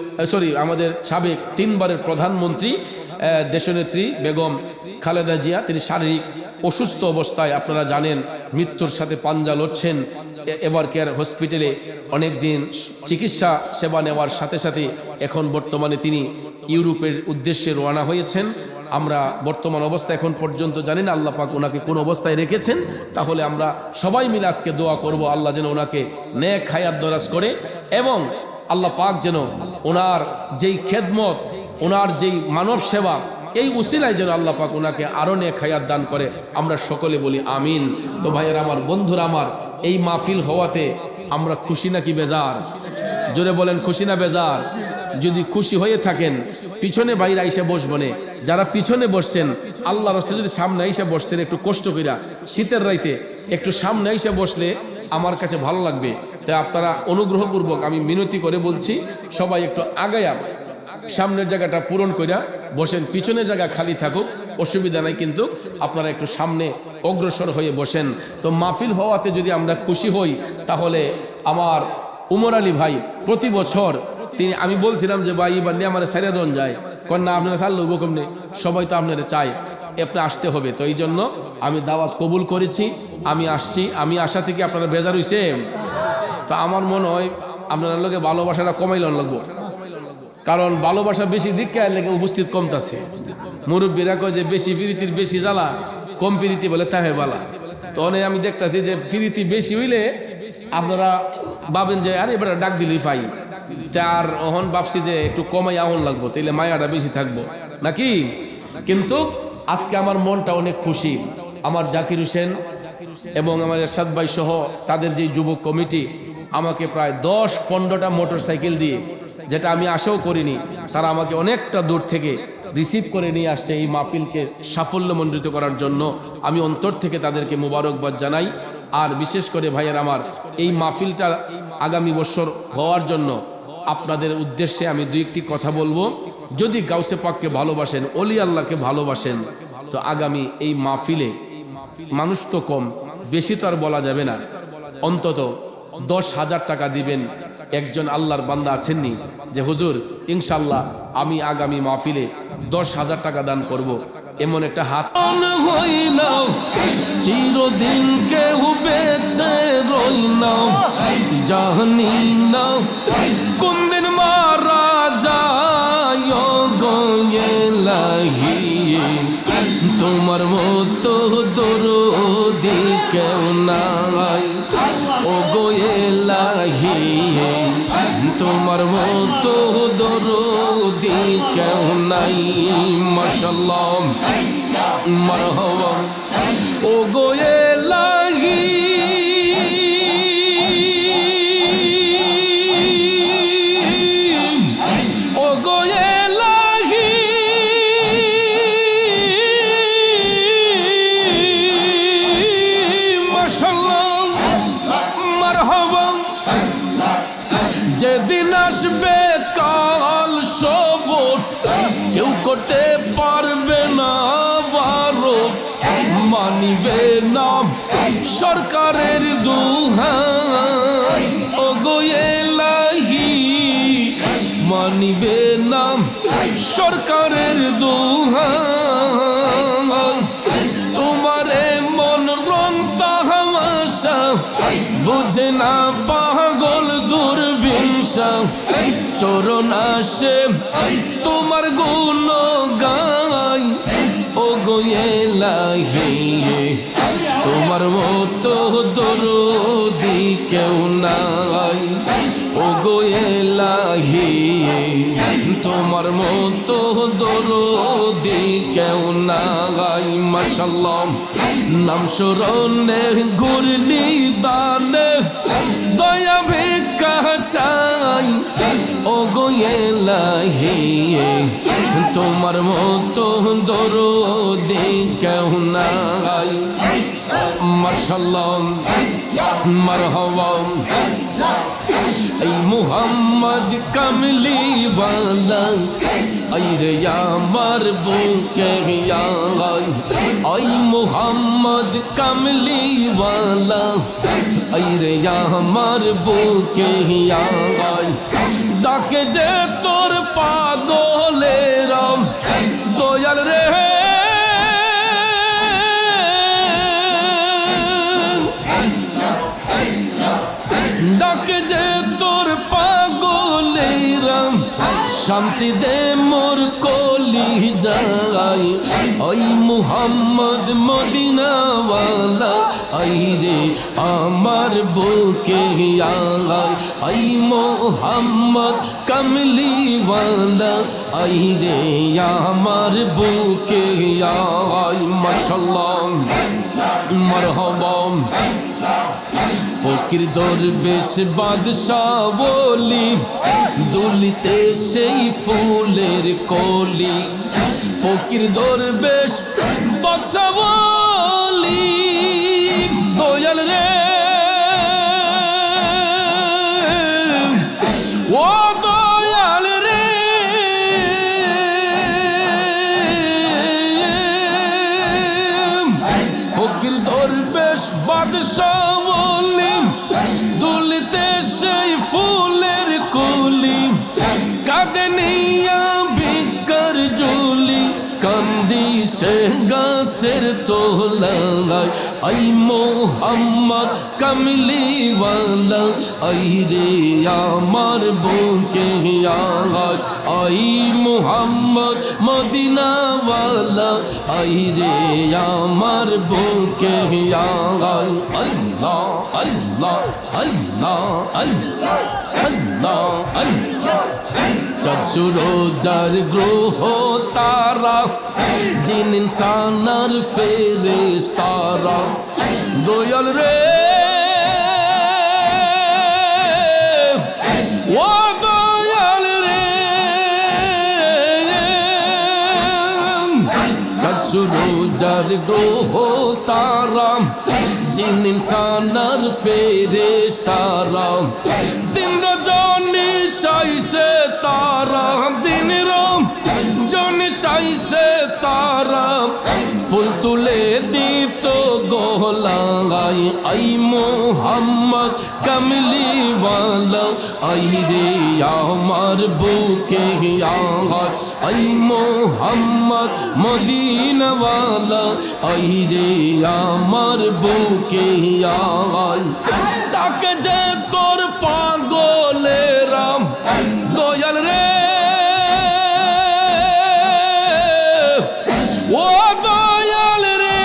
আমাদের সাবেক 3বারের প্রধানমন্ত্রী দেশনেত্রী বেগম খালেদা জিয়া, তিনি শারীরিক অসুস্থ অবস্থায়, আপনারা জানেন, মৃত্যুর সাথে পাঞ্জা লড়ছেন। এভার কেয়ার হসপিটালে অনেক দিন চিকিৎসা সেবা নেওয়ার সাথে সাথে এখন বর্তমানে তিনি ইউরোপের উদ্দেশ্যে রওনা হয়েছেন। আমরা বর্তমান অবস্থা এখন পর্যন্ত জানি না আল্লাহ পাক ওনাকে কোন অবস্থায় রেখেছেন। তাহলে আমরা সবাই মিলে আজকে দোয়া করব আল্লাহ যেন ওনাকে নেক হায়াত দরাজ করে, এবং আল্লাহ পাক যেন ওনার যেই খেদমত, ওনার যেই মানব সেবা, এই উসিলায় যেন আল্লাহ পাক ওনাকে আরো নেক হায়াত দান করে। আমরা সকলে বলি আমিন। তো ভাইয়ের আমার, বন্ধুরা আমার, এই মাহফিল হওয়াতে আমরা খুশি নাকি বেজার? জোরে বলেন, খুশি না বেজার? যদি খুশি হয়ে থাকেন পিছনে বাইরে আইসা বসবনে, যারা পিছনে বসছেন আল্লাহর রাস্তায় যদি সামনে আইসা বসতেন একটু কষ্ট কইরা, শীতের রাইতে একটু সামনে আইসা বসলে আমার কাছে ভালো লাগবে। তাই আপনারা অনুগ্রহপূর্বক আমি মিনতি করে বলছি, সবাই একটু আগায়া সামনের জায়গাটা পূরণ কইরা বসেন। পিছনের জায়গা খালি থাকুক, অসুবিধা নাই, কিন্তু আপনারা একটু সামনে অগ্রসর হয়ে বসেন। তো মাহফিল হওয়াতে যদি আমরা খুশি হই, তাহলে আমার উমর আলী ভাই প্রতি বছর তিনি, আমি বলছিলাম যে ভাই এবার নিয়ে আমার সারিয়াদন যায়, কন্যা আপনারা চাল হুকুম নেই, সবাই তো আপনারা চায়, আপনি আসতে হবে। তো এই জন্য আমি দাওয়াত কবুল করেছি, আমি আসছি। আমি আসা থেকে আপনারা বেজার হইছে, তো আমার মনে হয় আপনার লোকে ভালোবাসাটা কমাইলন লাগবো, কারণ ভালোবাসা বেশি দীক্ষা লেগে উপস্থিত কমতাছে। মুরব্বীরা কয় যে বেশি প্রীতির বেশি জ্বালা, কম প্রীতি বলে তাহে বালা। তো আমি দেখতেছি যে প্রীতি বেশি হইলে আপনারা ভাবেন যে আরে এবার ডাক দিলেই পাই, তার অহন ভাবছি যে একটু কমাই আহন লাগবো, তাইলে মায়াটা বেশি থাকবো নাকি। কিন্তু আজকে আমার মনটা অনেক খুশি। আমার জাকির হোসেন এবং আমার এরশাদ ভাই সহ তাদের যে যুবক কমিটি আমাকে প্রায় 10-15টা মোটরসাইকেল দিয়ে, যেটা আমি আশাও করিনি, তারা আমাকে অনেকটা দূর থেকে রিসিভ করে নিয়ে আসছে এই মাহফিলকে সাফল্যমণ্ডিত করার জন্য। আমি অন্তর থেকে তাদেরকে মোবারকবাদ জানাই। আর বিশেষ করে ভাইয়ের আমার, এই মাহফিলটা আগামী বছর হওয়ার জন্য আপনাদের উদ্দেশ্যে আমি 2-1টি কথা বলবো। যদি গাউসে পাককে ভালোবাসেন, অলি আল্লাহকে ভালোবাসেন, তো আগামী এই মাহফিলে মানুষ তো কম, বেশি তো আর বলা যাবে না, অন্তত 10,000 টাকা দিবেন। একজন আল্লাহর বান্দা আছেননি যে হুজুর ইনশাল্লাহ আমি আগামী মাহফিলে 10,000 টাকা দান করব, এমন একটা হাত হইল চিরদিন কেউ বেঁচে রইল, জানি না কোন দিন মারা যায় গো এলাহি, তোমার মতো দরদি কেউ নাই ও গো এলাহি, তোমার মতো দরদি কেউ নাই। মাশাআল্লাহ মারহাবা ও গো এলাহি, একদিন আসবে কাল সবর, কেউ করতে পারবে না বারো, মানিবে না সরকারের দোহাই, ওগো এলাহি মানিবে না সরকারের দোহাই। তোমারে মন রং তাহামাশা বুঝে না পাগল দুর্বিনসা, চরণ আসে তোমার গুণ গাই, ওগো এলাহি তোমার মতো দরদি কেউ নাই, ওগো এলাহি তোমার মতো দরদি কেউ নাই। মাশাআল্লাহ নাম স্মরণে ঘূর্ণি দানে দয়া ভিক্ষা চাই, ওগো এলাহি তোমার মতো দরদি কেউ নাই। মাশাআল্লাহ মারহাবা এই মুহাম্মদ কামলি ওয়ালা, আই রে আমার বুকে আই, আই মুহাম্মদ কামলি ওয়ালা, আই রে আমার বুকে আই। ডাকে যে তোর পাগলের দয়াল রে, ডাকে যে তোর পাগলের শান্তি দে মোর কলি যাই, ওই মুহাম্মদ মদিনাওয়ালা, আই রে আমার বুকে আই, আই মুহাম্মদ কামলিওয়ালা, আই রে আমার বুকে আই। মাশাআল্লাহ মারহাবা ফকির দরবেশ বাদশাহ বলি, দুলিতে সেই ফুলের কলি, ফকির দরবেশ বাদশাহ বলি দয়াল রে, ও দয়াল রে ফকির দরবেশ বাদশাহ দুলিতে সেই ফুলের কলি, কাঁদে নিয়া বিকার জুলি, কান্দি সে গাছের তোলায়, আই মুহাম্মদ কামলিওয়ালা, আই রে আমার বুকে আই, আই মুহাম্মদ মদিনাওয়ালা, আই রে আমার বুকে আই। আল্লাহ আল্লাহ আল্লাহ আল্লাহ আল্লাহ আল্লাহ চাঁদ সূরজার গ্রহ তারা, জিন ইনসানার ফেরেশতারা, দয়াল রে ও দয়াল রে, চাঁদ সূরজার গ্রহ তারা, জিন ইনসানার ফেরেশতারা, দিন রজনী চাইছে তারা, দিন রজনী চাইছে তারা, ফুল তুলে দিত গোলায়, আই মুহাম্মদ কামলিওয়ালা, আই রে আমার বুকে আই, আই মুহাম্মদ মদিনাওয়ালা, আই রে আমার বুকে আই। তাকে যে তোর পাগলেরা দয়াল রে, ও দয়াল রে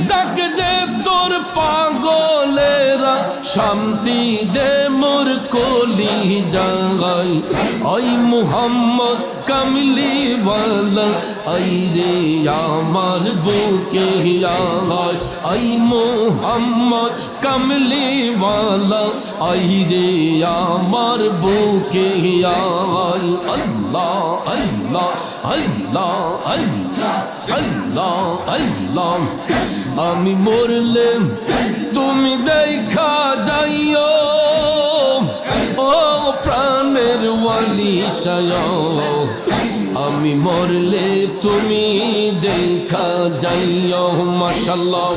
ডাকে যে তোর পাগলেরা, শান্তি দে মোর কলি জাগাই, আই মুহাম্মদ কামলিওয়ালা, আই রে আমার বুকে আই, আই মুহাম্মদ কামলিওয়ালা, আই রে আমার বুকে আই। আল্লাহ আল্লাহ আল্লাহ আল্লাহ আল্লাহ আল্লাহ আমি মরলে তুমি দেখা যাইও ও প্রাণের ওয়ালি শাহ আমি মরলে তুমি দেখা যাইও মাশাআল্লাহ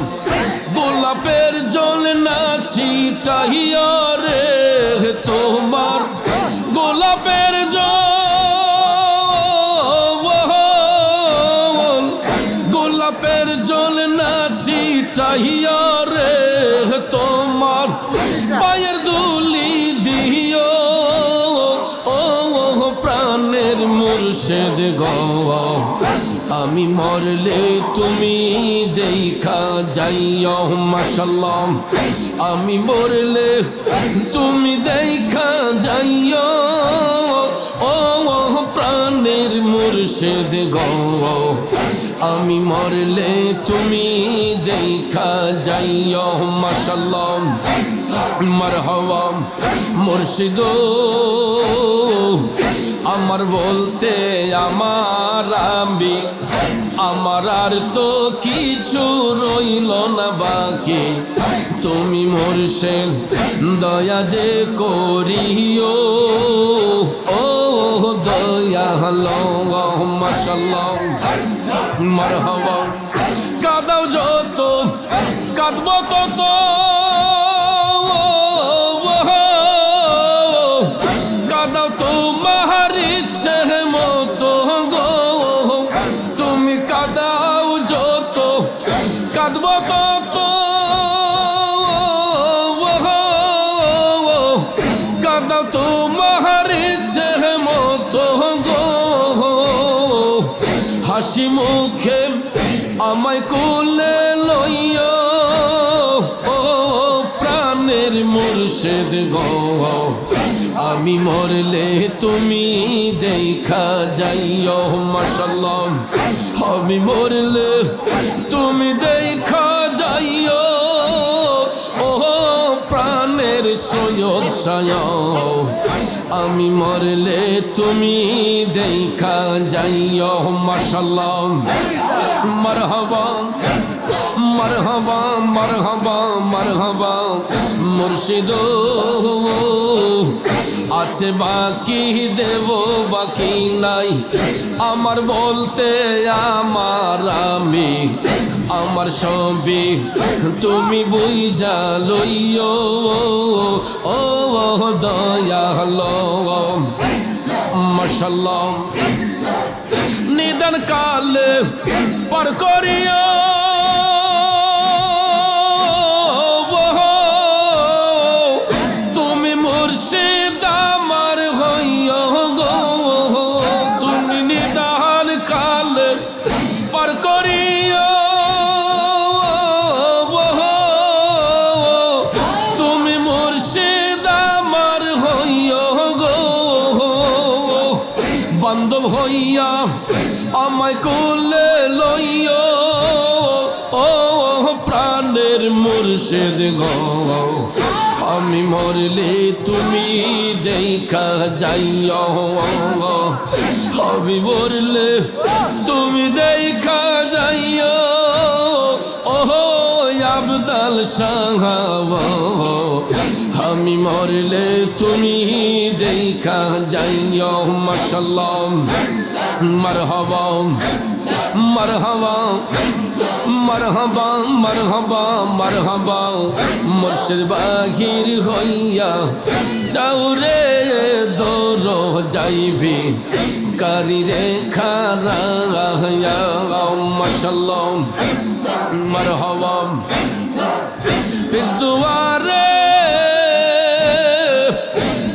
গোলাপের জল না ছিটাইয়া রে তোমার গোলাপের জল গোলাপের জল না ছিটাইয়া রে তোমার পায়ের দুলি দিও ও প্রাণের মুর্শিদ গো আমি মরলে তুমি দেখা যাইও মাশাআল্লাহ আমি মরলে তুমি দেখা যাইও ও প্রাণের মুর্শিদ গো আমি মরলে তুমি দেখা যাইও মাশাআল্লাহ মারহাবা মুর্শিদ আমার বলতে আমার আমি আমার আর তো কিছু রইল না বাকি তুমি মুর্শিদ দয়া যে করিও ও দয়া হলো মাশাআল্লাহ মারহাবা কাদাও যত কাঁদব তত কাদাও তোমার ইচ্ছে মতো গো তুমি কাদাও যত কাঁদব তত কাদাও তোমার ইচ্ছে মতো গো হাসি মুখে আমায় কোলে লইও ও প্রাণের মুর্শিদ গো আমি মরলে তুমি দেখা যাইও মাশাআল্লাহ আমি মরলে তুমি দেখা যাইও ও প্রাণের সৈয়দ শাহ আমি মরলে তুমি দেখা যাইও মাশাআল্লাহ মারহাবা মারহাবা মারহাবা মারহাবা মুর্শিদ আছে বাকি দেব বাকি নাই আমার বলতে আমার আমি আমার সবই তুমি বুঝা লইও ও দয়া হলো মাশাআল্লাহ নিদান কালে পার করিও তুমি মুর্শিদ আমার হইও গো তুমি নিদান কালে পার করিও তুমি মুর্শিদ আমার হইও গো বান্ধব হইয়া আমায় কোলে লইও ও প্রাণের মুর্শিদ গো আমি মরলে তুমি দেখা যাইও আমি মরলে তুমি দেখা যাইও ও আবদাল শাহ আমি মরলে তুমি দেখা যাইও মাশাআল্লাহ মারহাবা মারহাবা মারহাবা মারহাবা মারহাবা মুর্শিদ বাহির হইয়া যাও রে দৌড় যাইবি কারি রে খারা মাশাআল্লাহ মারহাবা পিছ দুয়ারে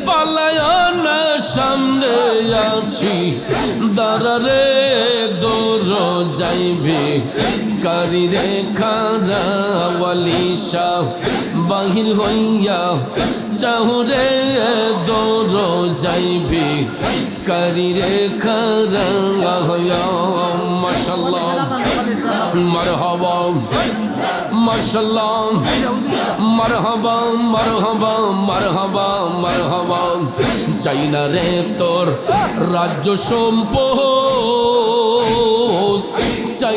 পালায়না সামনে আছি দাঁড়ারে দৌড় যাইবে কারি রে খারা ওয়ালি শাহ বাহির হইয়া যাও রে দৌড় যাইবে কারি রে খারা মাশাআল্লাহ মারহাবা মাশাআল্লাহ মারহাবা মারহাবা মারহাবা মারহাবা চাই না রে তোর রাজ্য সম্পদ চাই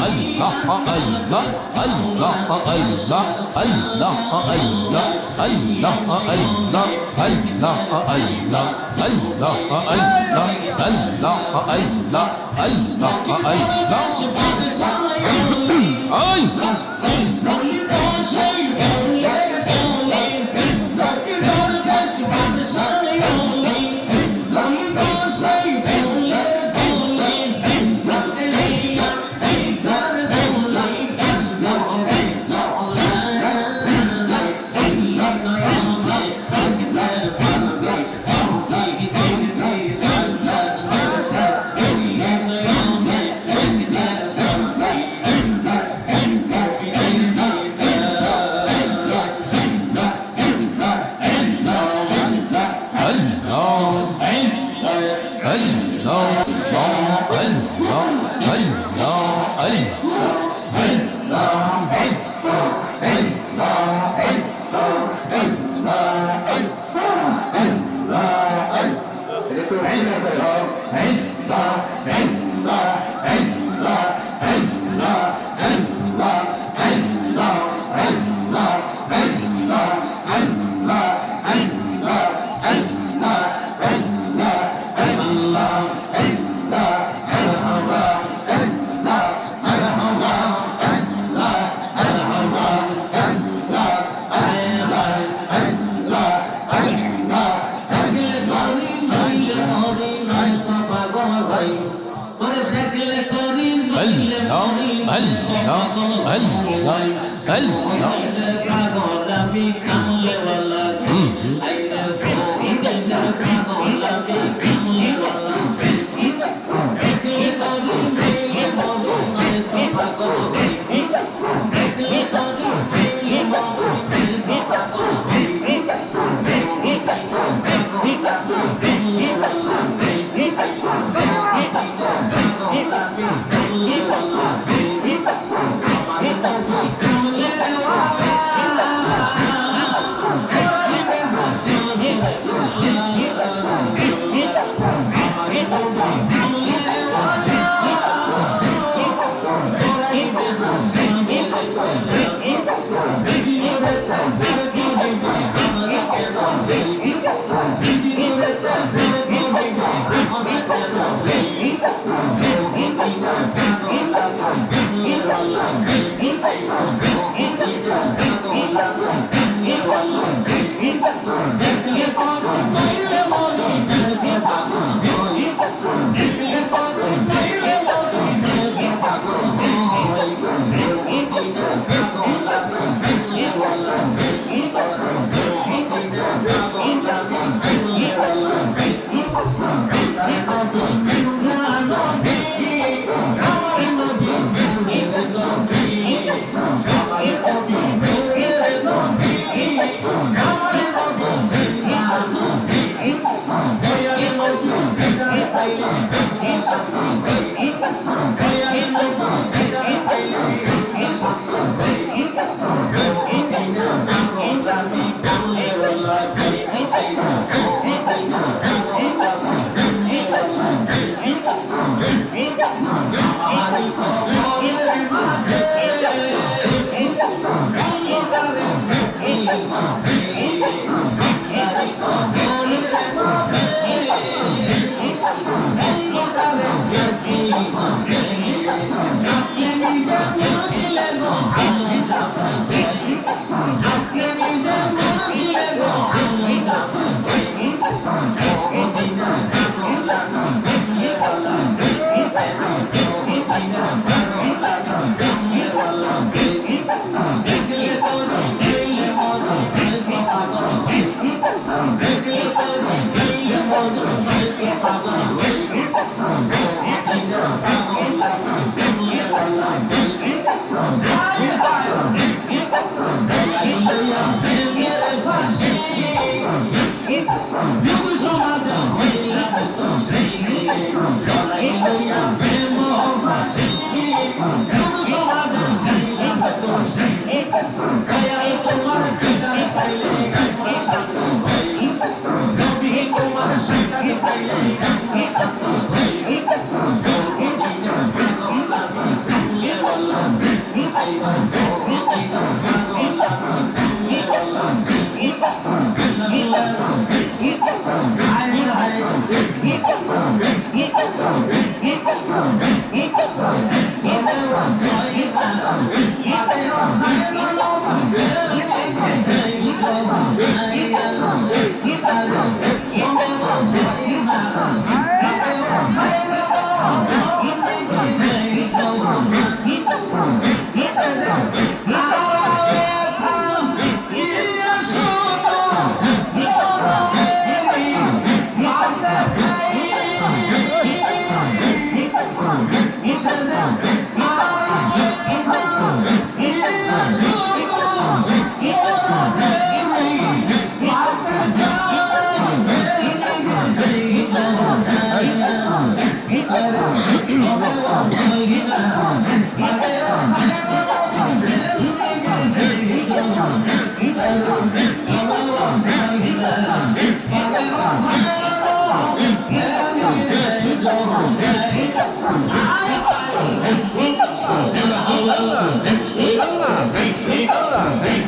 Allah Allah Allah Allah Allah Allah Allah Allah Allah Allah Allah Allah Allah Allah ay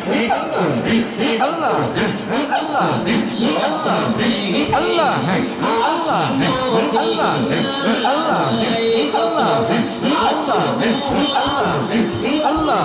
আল্লাহ আল্লাহ আল্লাহ আল্লাহ আল্লাহ আল্লাহ আল্লাহ আল্লাহ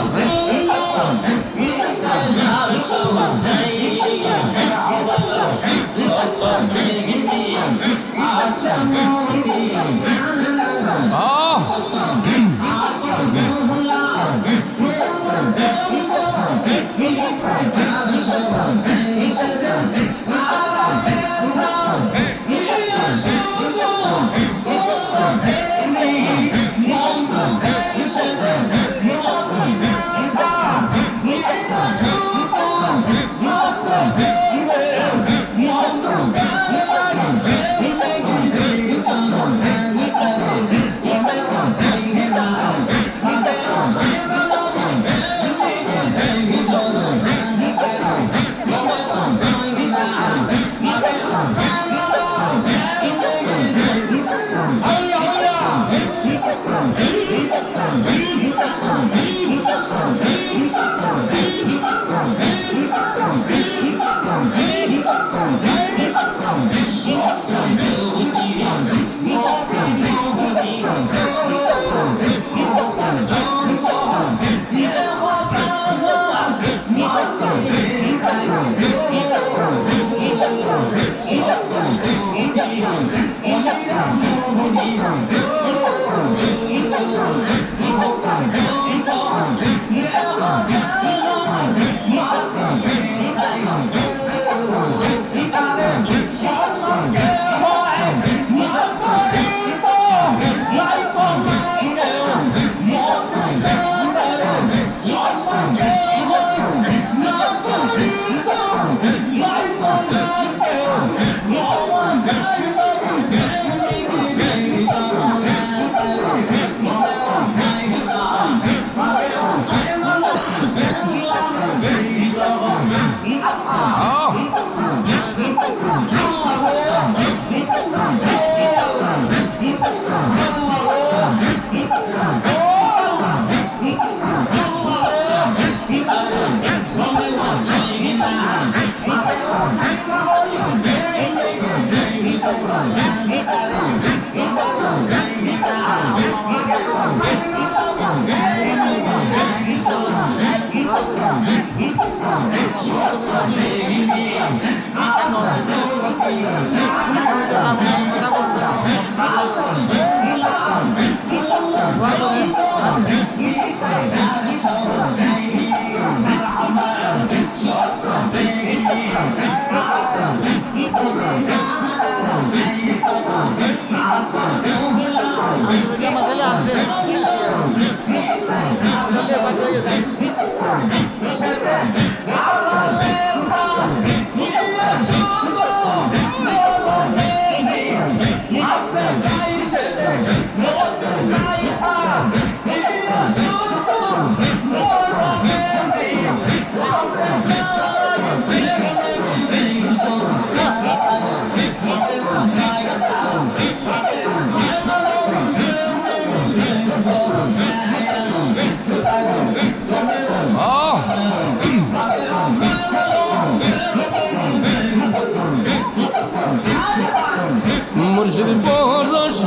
মুর্শিদ পরশ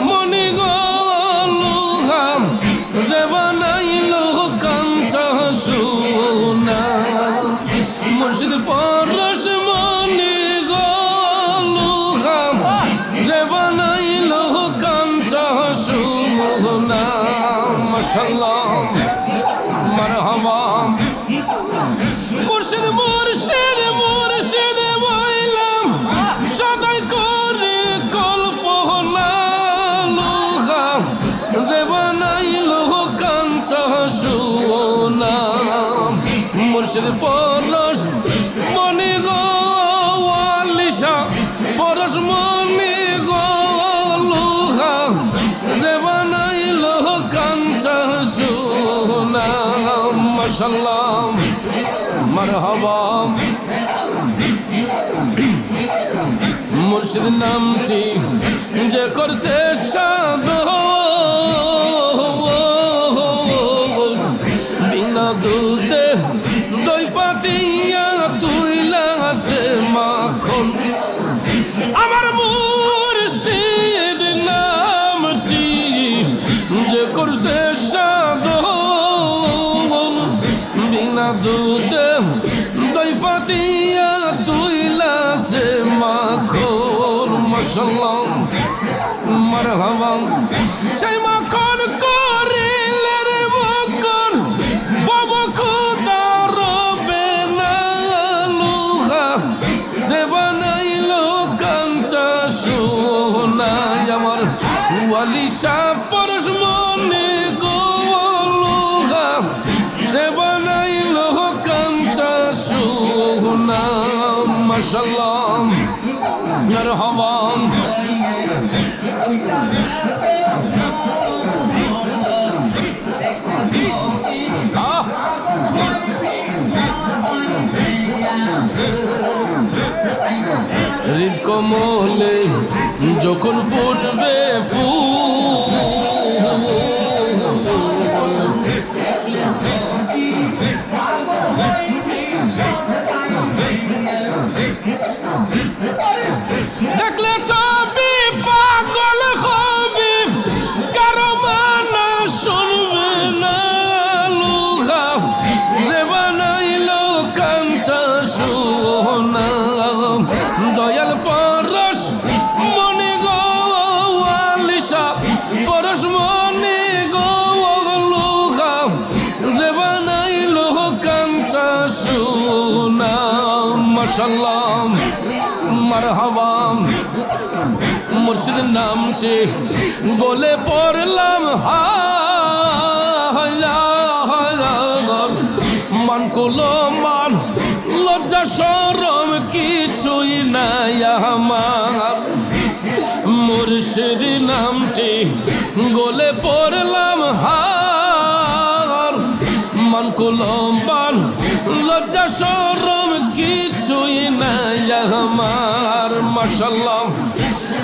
মনি গলুহাম রে বানাইল কাঞ্চা সোনা মুর্শিদ পরশ মনি গলুহাম রে বানাইল কাঞ্চা সোনা মাশাআল্লাহ মারহাবা মুর্শিদ মুর্শিদ মুর্শিদ বইলাম সদাই করে কল্পনা লোহা যে বানাইল কাঞ্চা সোনা মুর্শিদ পরশ মনি গোয়ালিশা পরশ মনি গোলুহা যে বানাইল কাঞ্চা সোনা মাশাআল্লাহ মারহাবা মুর্শিদ নামটি যে করছে সাধ বিনা দুধে দই ফাতিয়া তুইলা সে মাখন আমার মুর্শিদ নামটি যে করছে সাধন বিনা দুধে দই ফাতিয়া তুইলা সে মাখন মাশাআল্লাহ মারহাবা সেই মাখন করিলে রে বকর বাবা খুদা রবে না লুহা দেবানাইলো কাঞ্চা সোনাই আমার ওয়ালি শাহ পরশ মনে গোলুহা দেবানাইলো কাঞ্চা সোনা মাশাআল্লাহ মারহাবা হৃদ কমলে যখন ফুটবে ফুল দেখলে ছবি পাগল হবি কারো মানা শুনবে না লুহা দেবানাইলো কাঞ্চা সোনা দয়াল পরশ মনে গো আলিশা পরশ মনে গো লুহা দেবানাইলো কাঞ্চা সোনা মাশাআল্লাহ মারহাবা মুর্শিদ নামটি বলে পড়লাম মান কুলো মান লজ্জা শরম কিছুই নাই আমার মুর্শিদ নামটি গোলে পড়লাম মান কুলো মান লজ্জা শরম কিছুই নাই আমার মাশাআল্লাহ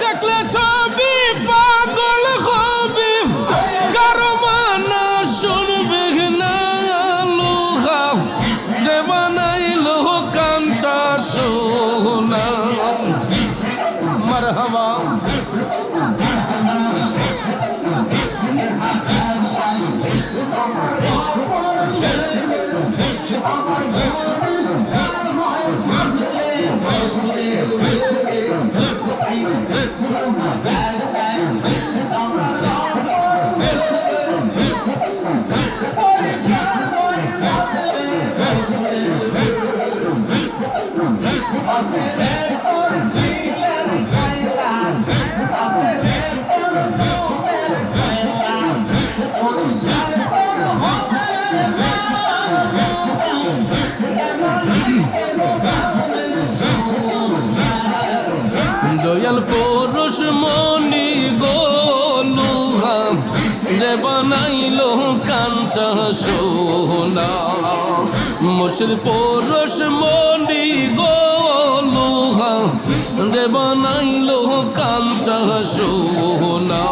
দেখলে ছবি পাগল হবি কারো মানা শুনবে না লুহা দেবানাইলো কাঞ্চা সোনা মারহাবা দয়াল পরশ মনি গোলুহা দেবানাইলো কাঞ্চা সোনা মুর্শিদ পরশ মনি গোলুহা দেবানাইলো কাঞ্চা সোনা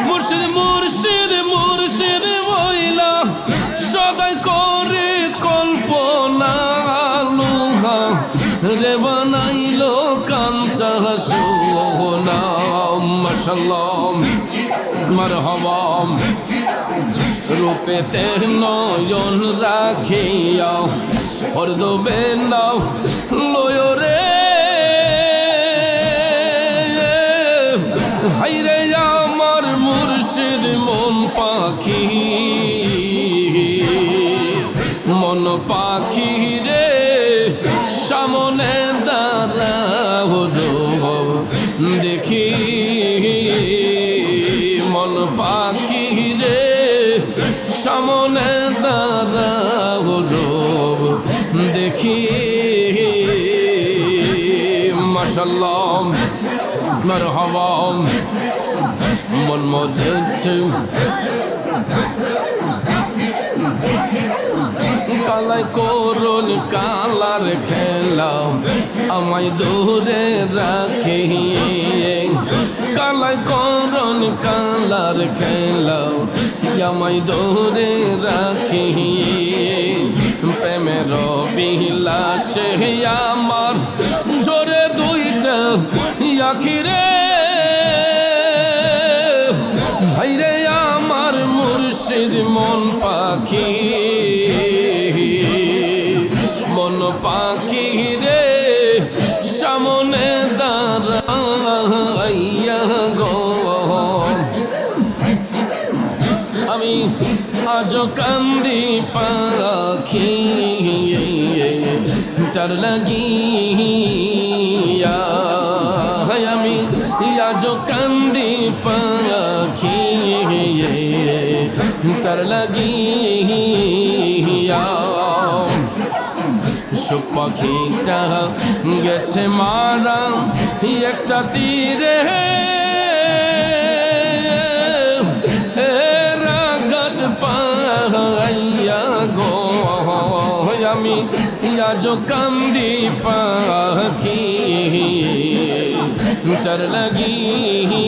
মুর্শিদ মুর্শিদ মুর্শিদ বইলা সদাই করে কল্পনা লুহা দেবানাইলো কাঞ্চা সোনা মাশাআল্লাহ মারহাবা রূপেতে নয়ন রাখিয়া হরদবে নাও লয় রে হাইরে আমার মুর্শিদ মন পাখি মন পাখি রে সামনে দাঁড়াও দেখি মন পাখি রে সামনে দাঁড়াও দেখি মাশাআল্লাহ মারহাবা মন মজেছে কালাই করুন কালার খেলা আমায় দূরে রাখি কালাই করুন কালার খেলা আমায় দূরে রাখি প্রেমের রবিলাসে আমার জোরে দুইটা আখিরে হাইরে আমার মুর্শিদ মন পাখি রে সামনে দাঁড়াইয়া গো আমি আজ কান্দি পাখি তার লাগিয়া আমি আজ কান্দি পাখি তার লাগিয়া সুখ পাখিটা গেছে মারা একটা তীরে রাগাত পাইয়া গো আমি আজ কান্দি পাখি তার লাগিয়া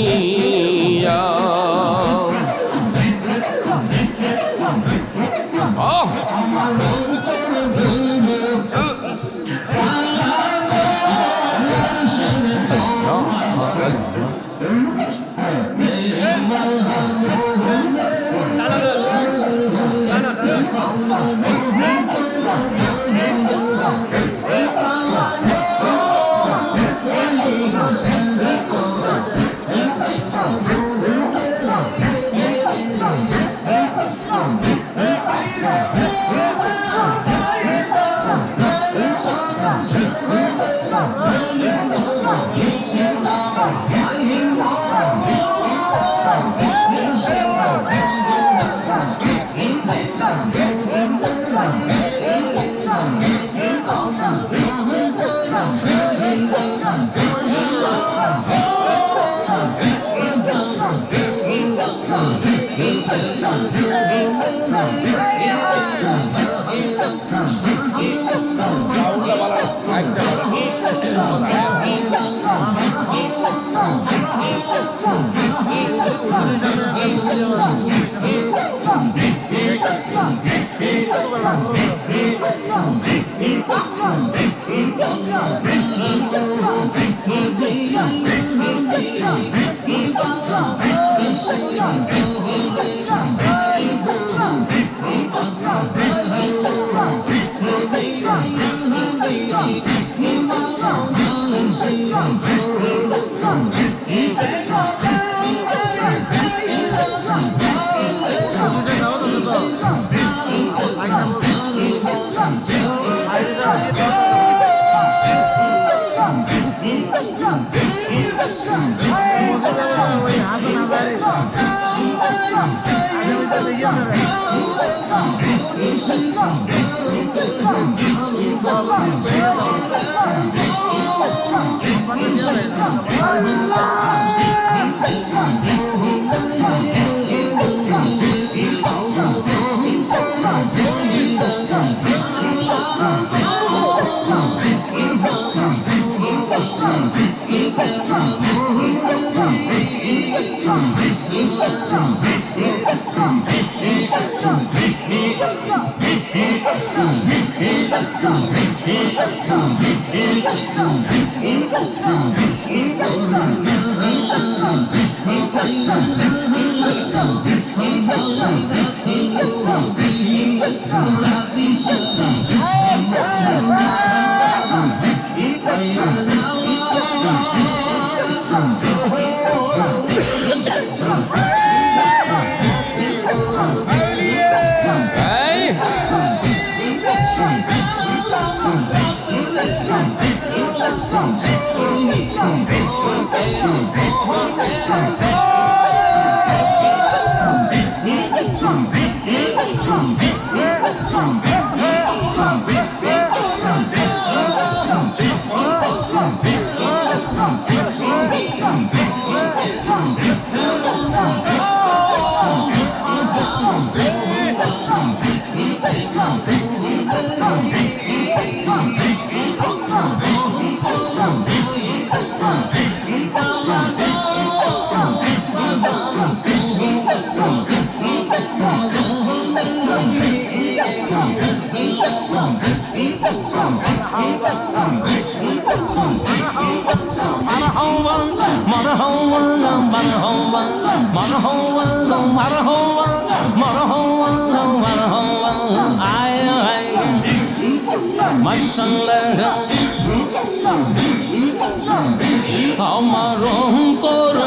আমার অন্তর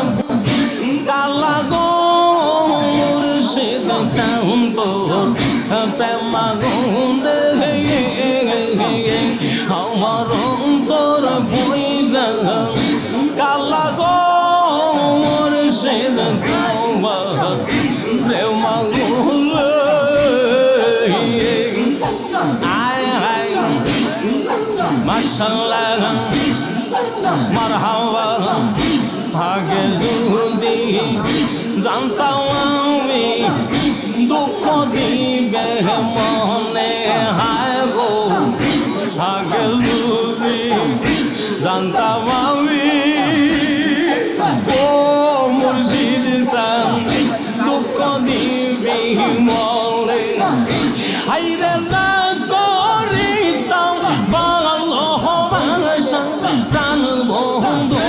কালা গো মুর্শিদ চাহুন তোর প্রেমাগুন আমার অন্তর বইরা কালা গো মুর্শিদ প্রেমাগুন আয় আয় মাশাআল্লাহ মারহাবা ভাগে যদি জানতাম আমি দুঃখ দিবে মনে হায় গো ভাগে যদি জানতাম আমি ও মুর্শিদ সান দুঃখ দিবে মনে হাইরে না করিতাম ভালো বাসা প্রাণ বন্ধু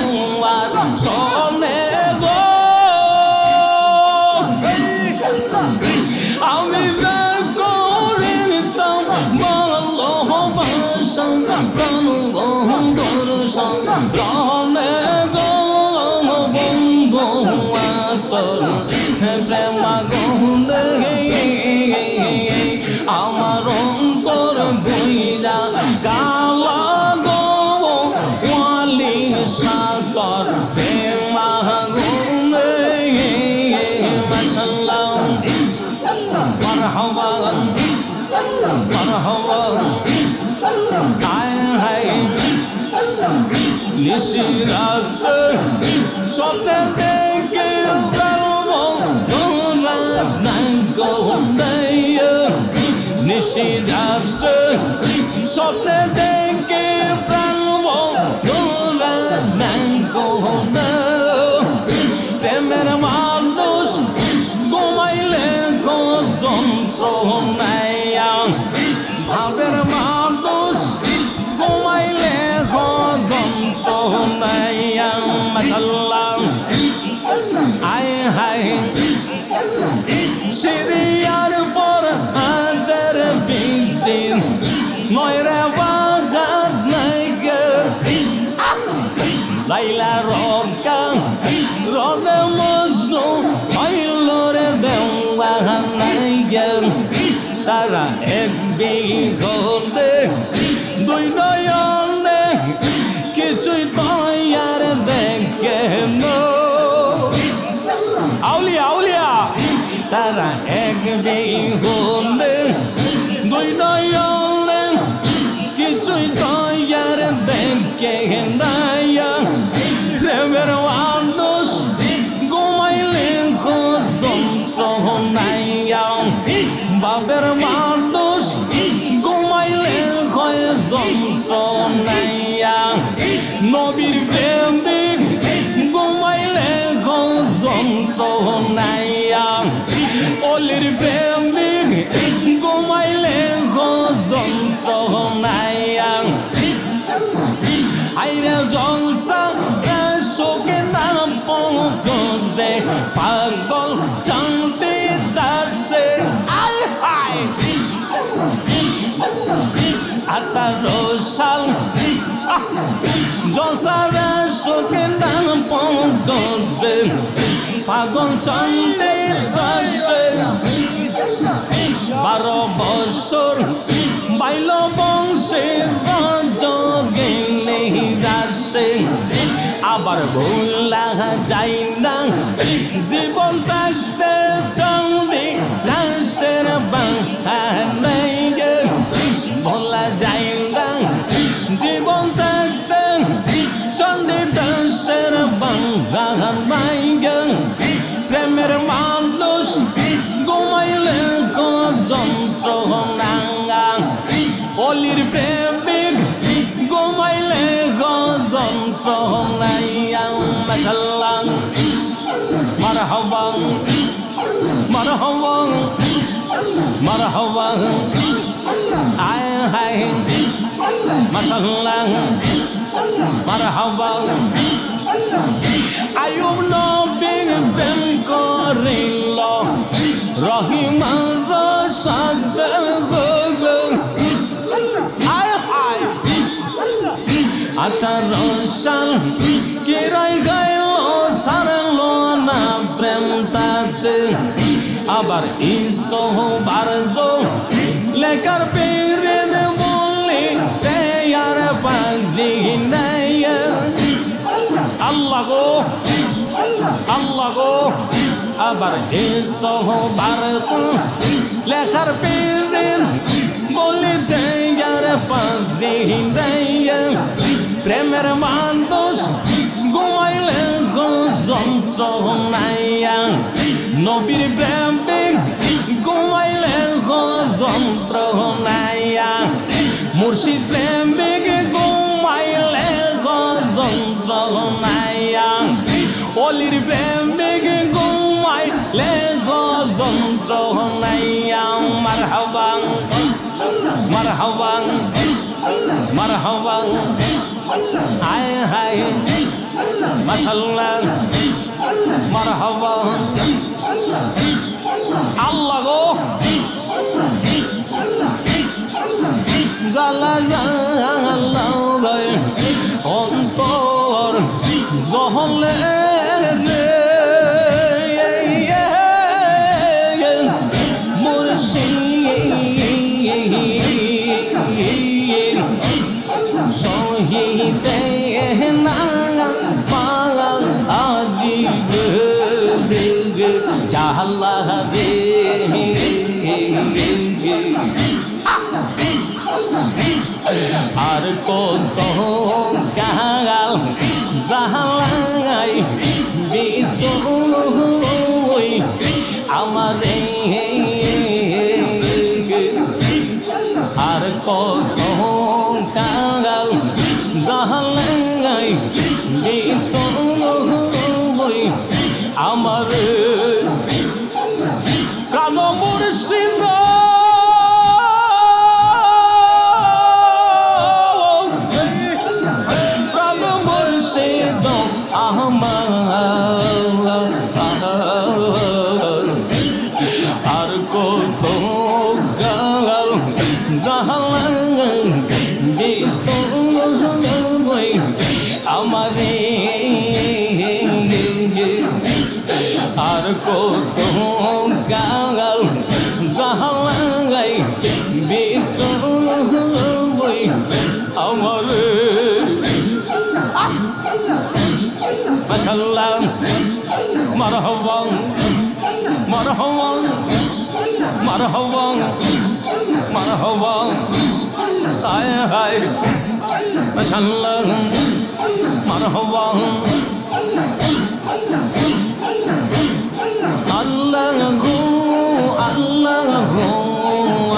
আর শোনে গো আমি না করিতাম ভালো বাসা প্রাণ বন্ধুর শোনে গো বন্ধু তোর প্রেমা গন্ধে আমার অন্তর বইরা কালা গো ওয়ালি সাতর প্রেমা গুনে মাশাআল্লাহ মারহাবা মারহাবা আয় হায় নিশিরাত স্বপ্নে দেখে নিশিরাত স্বপ্নে দেখে প্রাণ প্রেমের মানুষ ঘুমাইলে যন্ত্রণায়া ভাবের মানুষ ঘুমাইলে যন্ত্রণায়া মাশাআল্লাহ আয় হায় সিরিয়ার পর হাতের বিদিন নয়রে বাগাত নাই গে লাইলা রকা রনে মজনু হইল রে দেওয়া নাই গে তারা এক বিঘনে দুই নয়নে কিছুই তৈয়ার দেখে আউলিয়া আউলিয়া তারা এক বিঘনে দুই নয়নে কিছুই তৈয়ার দেখে নাইয়া প্রেমের মানুষ ঘুমাইলে যন্ত্রণায়া বাবের মানুষ ঘুমাইলে হয় যন্ত্রণায়া নবীর প্রেমিক ঘুমাইলে হয় যন্ত্রণায়া অলির প্রেমিক ঘুমাইলে হয় যন্ত্রণায়া আইরে জলসা শোকে না পঙ্করে পাগল চান্তি দাসে আয় হায় 18 সাল জলসারা শোকে না পঙ্করে পাগল চান্তি দাসে 12 বছর বাইল বংশে যোগিনী দাসে আবার ভুলা যাই না জীবন থাকতে চন্দি দাসের বাহানাই গে ভোলা যাই না জীবন থাকতে চন্দি দাসের বাহানাই গে প্রেমের মানুষ ঘুমাইলে যন্ত্রণা অলির প্রেমিক ঘুমাইলে যন্ত্রণায়া মাশাআল্লাহ মারহাবা মারহাবা মারহাবা আয় হায় মাশাআল্লাহ মারহাবা আয়ুব নবী প্রেম করিল রহিমার সাথে আয় হায় 18 সাল কিরাই গাইল সারল না প্রেম তাতে আবার ইসোবার জো লেকার পেরে বললি তেয়ার পাগলি নাই আল্লাহ গো আবার ইসোবার লেখার পেরে বললি তেয়ার পাগলি নাই প্রেমের মানুষ ঘুমাইলে যন্ত্রণাইয়া নবীর প্রেম ঘুমাইলে যন্ত্রণাইয়া মুর্শিদ প্রেম ঘুমাইলে যন্ত্রণাইয়া অলির প্রেম ঘুমাইলে যন্ত্রণাইয়া মারহাবা মারহাবা মারহাবা আয় হায় মাশাআল্লাহ মারহাবা আল্লাহ গো জালা জালা গায় অন্তর জহলে রে মুর্শিদ শহীদে না পাগল আজি জালা দে আর কত কাগাল জাহালাই বিতুই আমারে আর কত কাগাল জাহালাই বিতুই আমারে প্রাণ মুর্শিদ আর কত গাল জাহালাই বিতুই আমারে আর কত গাল জাহালাই বিতুই আমারে মাশাআল্লাহ মারহাবা মারহাবা মারহাবা মারহাবা আয় হায় মাশাআল্লাহ মারহাবা আল্লাহ গো আল্লাহ গো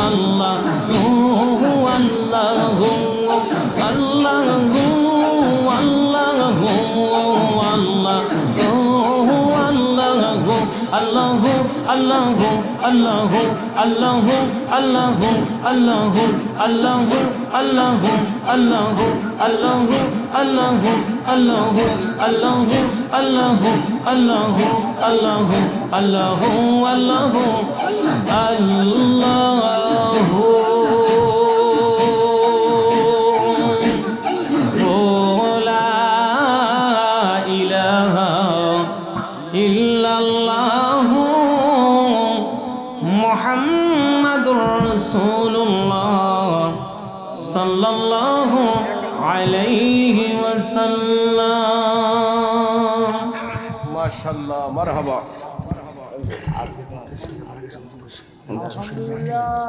আল্লাহ গো আল্লাহ গো আল্লাহ গো আল্লাহ গো আল্লাহ গো আল্লাহ গো আল্লাহ আল্লাহ আল্লাহ আল্লাহ আল্লাহ আল্লাহ আল্লাহ আল্লাহ আল্লাহ আল্লাহ আল্লাহ আল্লাহ আল্লাহ আল্লাহ আল্লাহ আল্লাহ আল্লাহ আল্লাহ আল্লাহ লা ইলাহা ইল্লাল্লাহ মুহাম্মাদুর রাসূলুল্লাহ সাল্লাল্লাহু আলাইহি ওয়াসাল্লাম মাশাআল্লাহ মারহাবা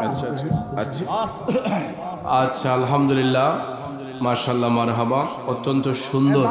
আচ্ছা আচ্ছা আচ্ছা আচ্ছা আলহামদুলিল্লাহ মাশাআল্লাহ মারহাবা অত্যন্ত সুন্দর